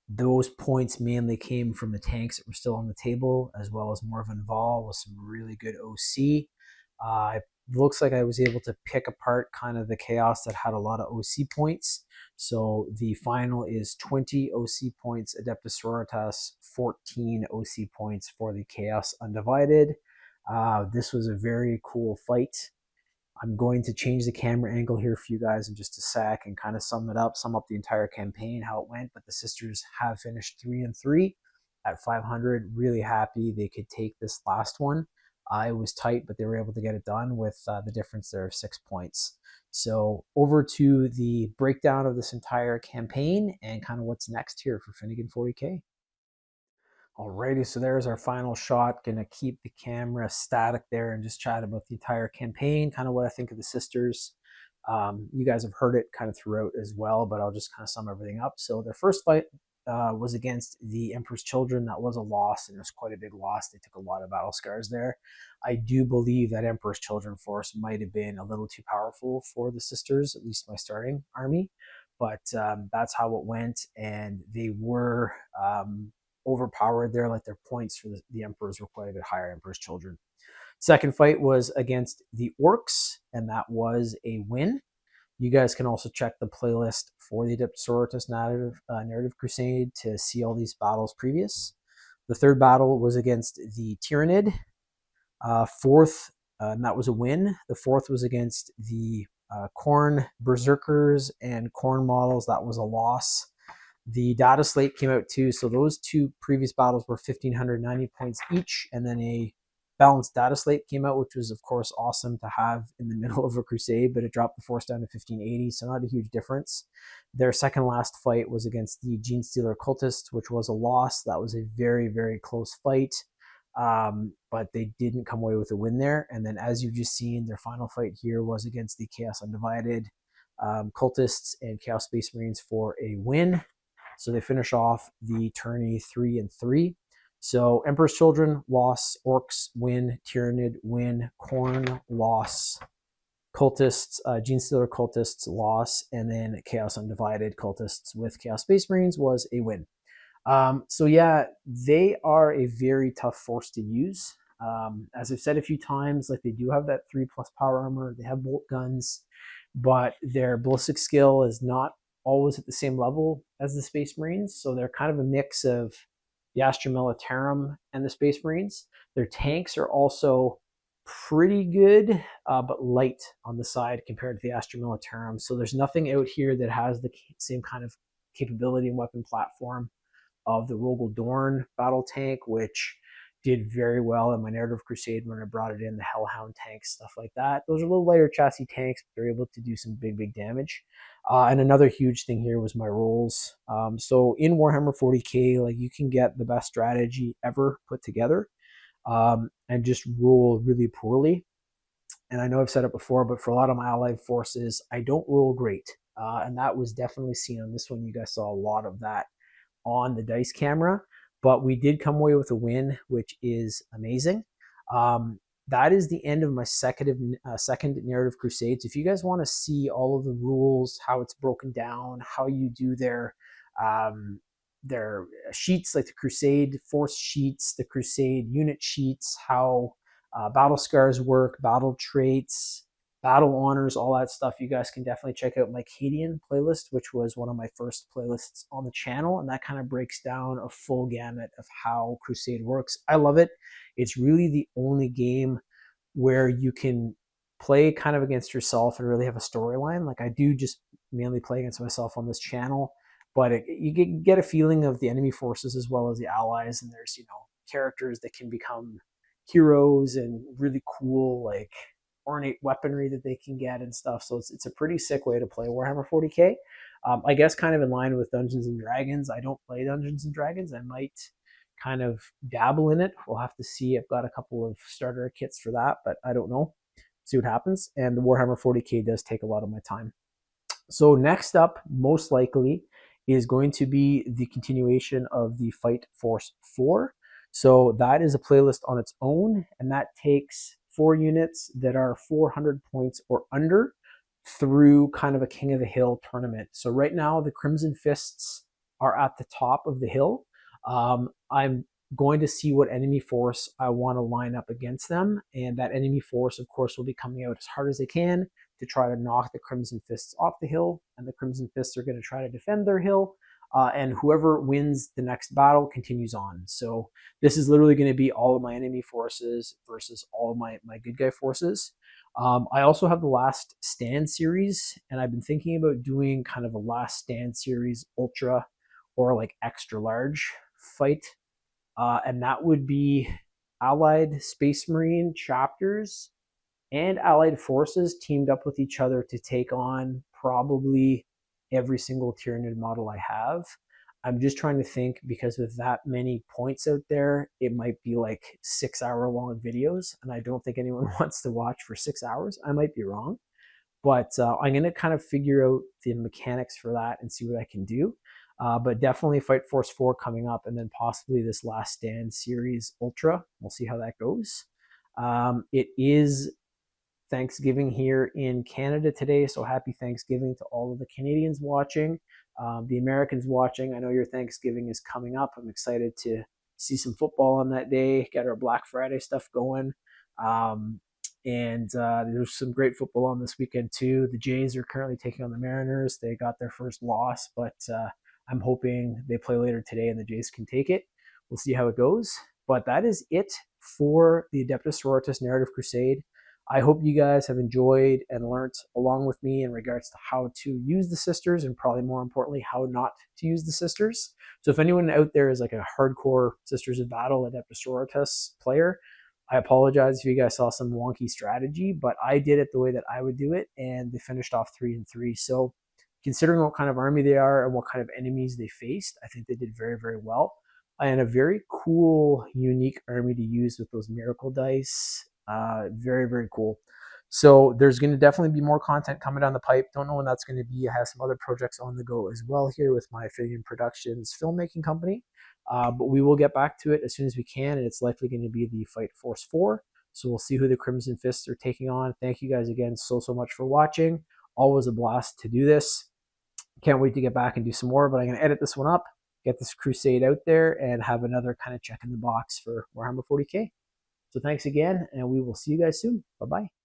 Those points mainly came from the tanks that were still on the table, as well as Morvan Vol with some really good OC. It looks like I was able to pick apart kind of the Chaos that had a lot of OC points. So the final is 20 OC points, Adepta Sororitas, 14 OC points for the Chaos Undivided. This was a very cool fight. I'm going to change the camera angle here for you guys in just a sec and kind of sum up the entire campaign, how it went. But the Sisters have finished 3-3 at 500. Really happy they could take this last one. It was tight, but they were able to get it done with the difference there of 6 points. So over to the breakdown of this entire campaign and kind of what's next here for Finnegan 40K. Alrighty, so there's our final shot. Gonna keep the camera static there and just chat about the entire campaign, kind of what I think of the Sisters. You guys have heard it kind of throughout as well, but I'll just kind of sum everything up. So their first fight was against the Emperor's Children. That was a loss, and it was quite a big loss. They took a lot of battle scars there. I do believe that Emperor's Children force might have been a little too powerful for the Sisters, at least my starting army. But that's how it went, and they were overpowered there. Like their points for the Emperors were quite a bit higher, Emperor's Children. Second fight was against the Orcs, and that was a win. You guys can also check the playlist for the Adepta Sororitas Narrative Crusade to see all these battles previous. The third battle was against the Tyrannid. Fourth, and that was a win. The fourth was against the Khorne Berserkers and Khorne models. That was a loss. The data slate came out too, so those two previous battles were 1,590 points each, and then a balanced data slate came out, which was of course awesome to have in the middle of a crusade, but it dropped the force down to 1,580, so not a huge difference. Their second last fight was against the Genestealer Cultists, which was a loss. That was a very, very close fight, but they didn't come away with a win there. And then as you've just seen, their final fight here was against the Chaos Undivided Cultists and Chaos Space Marines for a win. So they finish off the tourney 3-3. So Emperor's Children, loss. Orcs, win. Tyrannid, win. Khorne, loss. Cultists, Genestealer Cultists, loss. And then Chaos Undivided Cultists with Chaos Space Marines was a win. So yeah, they are a very tough force to use. As I've said a few times, like they do have that 3+ power armor, they have bolt guns, but their ballistic skill is not always at the same level as the Space Marines. So they're kind of a mix of the Astra Militarum and the Space Marines. Their tanks are also pretty good, but light on the side compared to the Astra Militarum. So there's nothing out here that has the same kind of capability and weapon platform of the Rogel Dorn battle tank, which did very well in my Narrative Crusade when I brought it in, the Hellhound tanks, stuff like that. Those are little lighter chassis tanks, but they're able to do some big damage. And another huge thing here was my rolls. So in Warhammer 40k, like you can get the best strategy ever put together, and just roll really poorly. And I know I've said it before, but for a lot of my allied forces, I don't roll great. And that was definitely seen on this one. You guys saw a lot of that on the dice camera, but we did come away with a win, which is amazing. That is the end of my second Narrative Crusades. If you guys want to see all of the rules, how it's broken down, how you do their sheets, like the Crusade force sheets, the Crusade unit sheets, how battle scars work, battle traits, battle honors, all that stuff, you guys can definitely check out my Cadian playlist, which was one of my first playlists on the channel, and that kind of breaks down a full gamut of how Crusade works. I love it. It's really the only game where you can play kind of against yourself and really have a storyline. Like I do just mainly play against myself on this channel, but you get a feeling of the enemy forces as well as the allies, and there's, you know, characters that can become heroes and really cool, like ornate weaponry that they can get and stuff. So it's a pretty sick way to play Warhammer 40k. I guess kind of in line with Dungeons and Dragons. I don't play Dungeons and Dragons. I might kind of dabble in it. We'll have to see. I've got a couple of starter kits for that, but I don't know. See what happens. And the Warhammer 40k does take a lot of my time. So next up, most likely, is going to be the continuation of the Fight Force 4. So that is a playlist on its own, and that takes 4 units that are 400 points or under through kind of a King of the Hill tournament. So right now the Crimson Fists are at the top of the hill. I'm going to see what enemy force I want to line up against them, and that enemy force, of course, will be coming out as hard as they can to try to knock the Crimson Fists off the hill, and the Crimson Fists are going to try to defend their hill. And whoever wins the next battle continues on. So this is literally going to be all of my enemy forces versus all of my good guy forces. I also have the Last Stand series, and I've been thinking about doing kind of a Last Stand series ultra or like extra large fight. And that would be Allied Space Marine chapters and Allied forces teamed up with each other to take on probably every single Tyranid model I have. I'm just trying to think, because with that many points out there, it might be like 6-hour-long videos, and I don't think anyone wants to watch for 6 hours. I might be wrong, but I'm going to kind of figure out the mechanics for that and see what I can do. But definitely Fight Force 4 coming up, and then possibly this Last Stand series Ultra. We'll see how that goes. It is Thanksgiving here in Canada today, so happy Thanksgiving to all of the Canadians watching, the Americans watching. I know your Thanksgiving is coming up. I'm excited to see some football on that day, get our Black Friday stuff going, and there's some great football on this weekend too. The Jays are currently taking on the Mariners. They got their first loss, but I'm hoping they play later today and the Jays can take it. We'll see how it goes, but that is it for the Adepta Sororitas Narrative Crusade. I hope you guys have enjoyed and learned along with me in regards to how to use the sisters, and probably more importantly, how not to use the sisters. So if anyone out there is like a hardcore Sisters of Battle Adepta Sororitas player, I apologize if you guys saw some wonky strategy, but I did it the way that I would do it, and they finished off 3-3. So considering what kind of army they are and what kind of enemies they faced, I think they did very, very well. And a very cool, unique army to use with those miracle dice. Very, very cool. So there's going to definitely be more content coming down the pipe. Don't know when that's going to be. I have some other projects on the go as well here with my Amphibian Productions filmmaking company. But we will get back to it as soon as we can, and it's likely going to be the Fight Force 4. So we'll see who the Crimson Fists are taking on. Thank you guys again so much for watching. Always a blast to do this. Can't wait to get back and do some more, but I'm going to edit this one up, get this crusade out there, and have another kind of check in the box for Warhammer 40k. So thanks again, and we will see you guys soon. Bye-bye.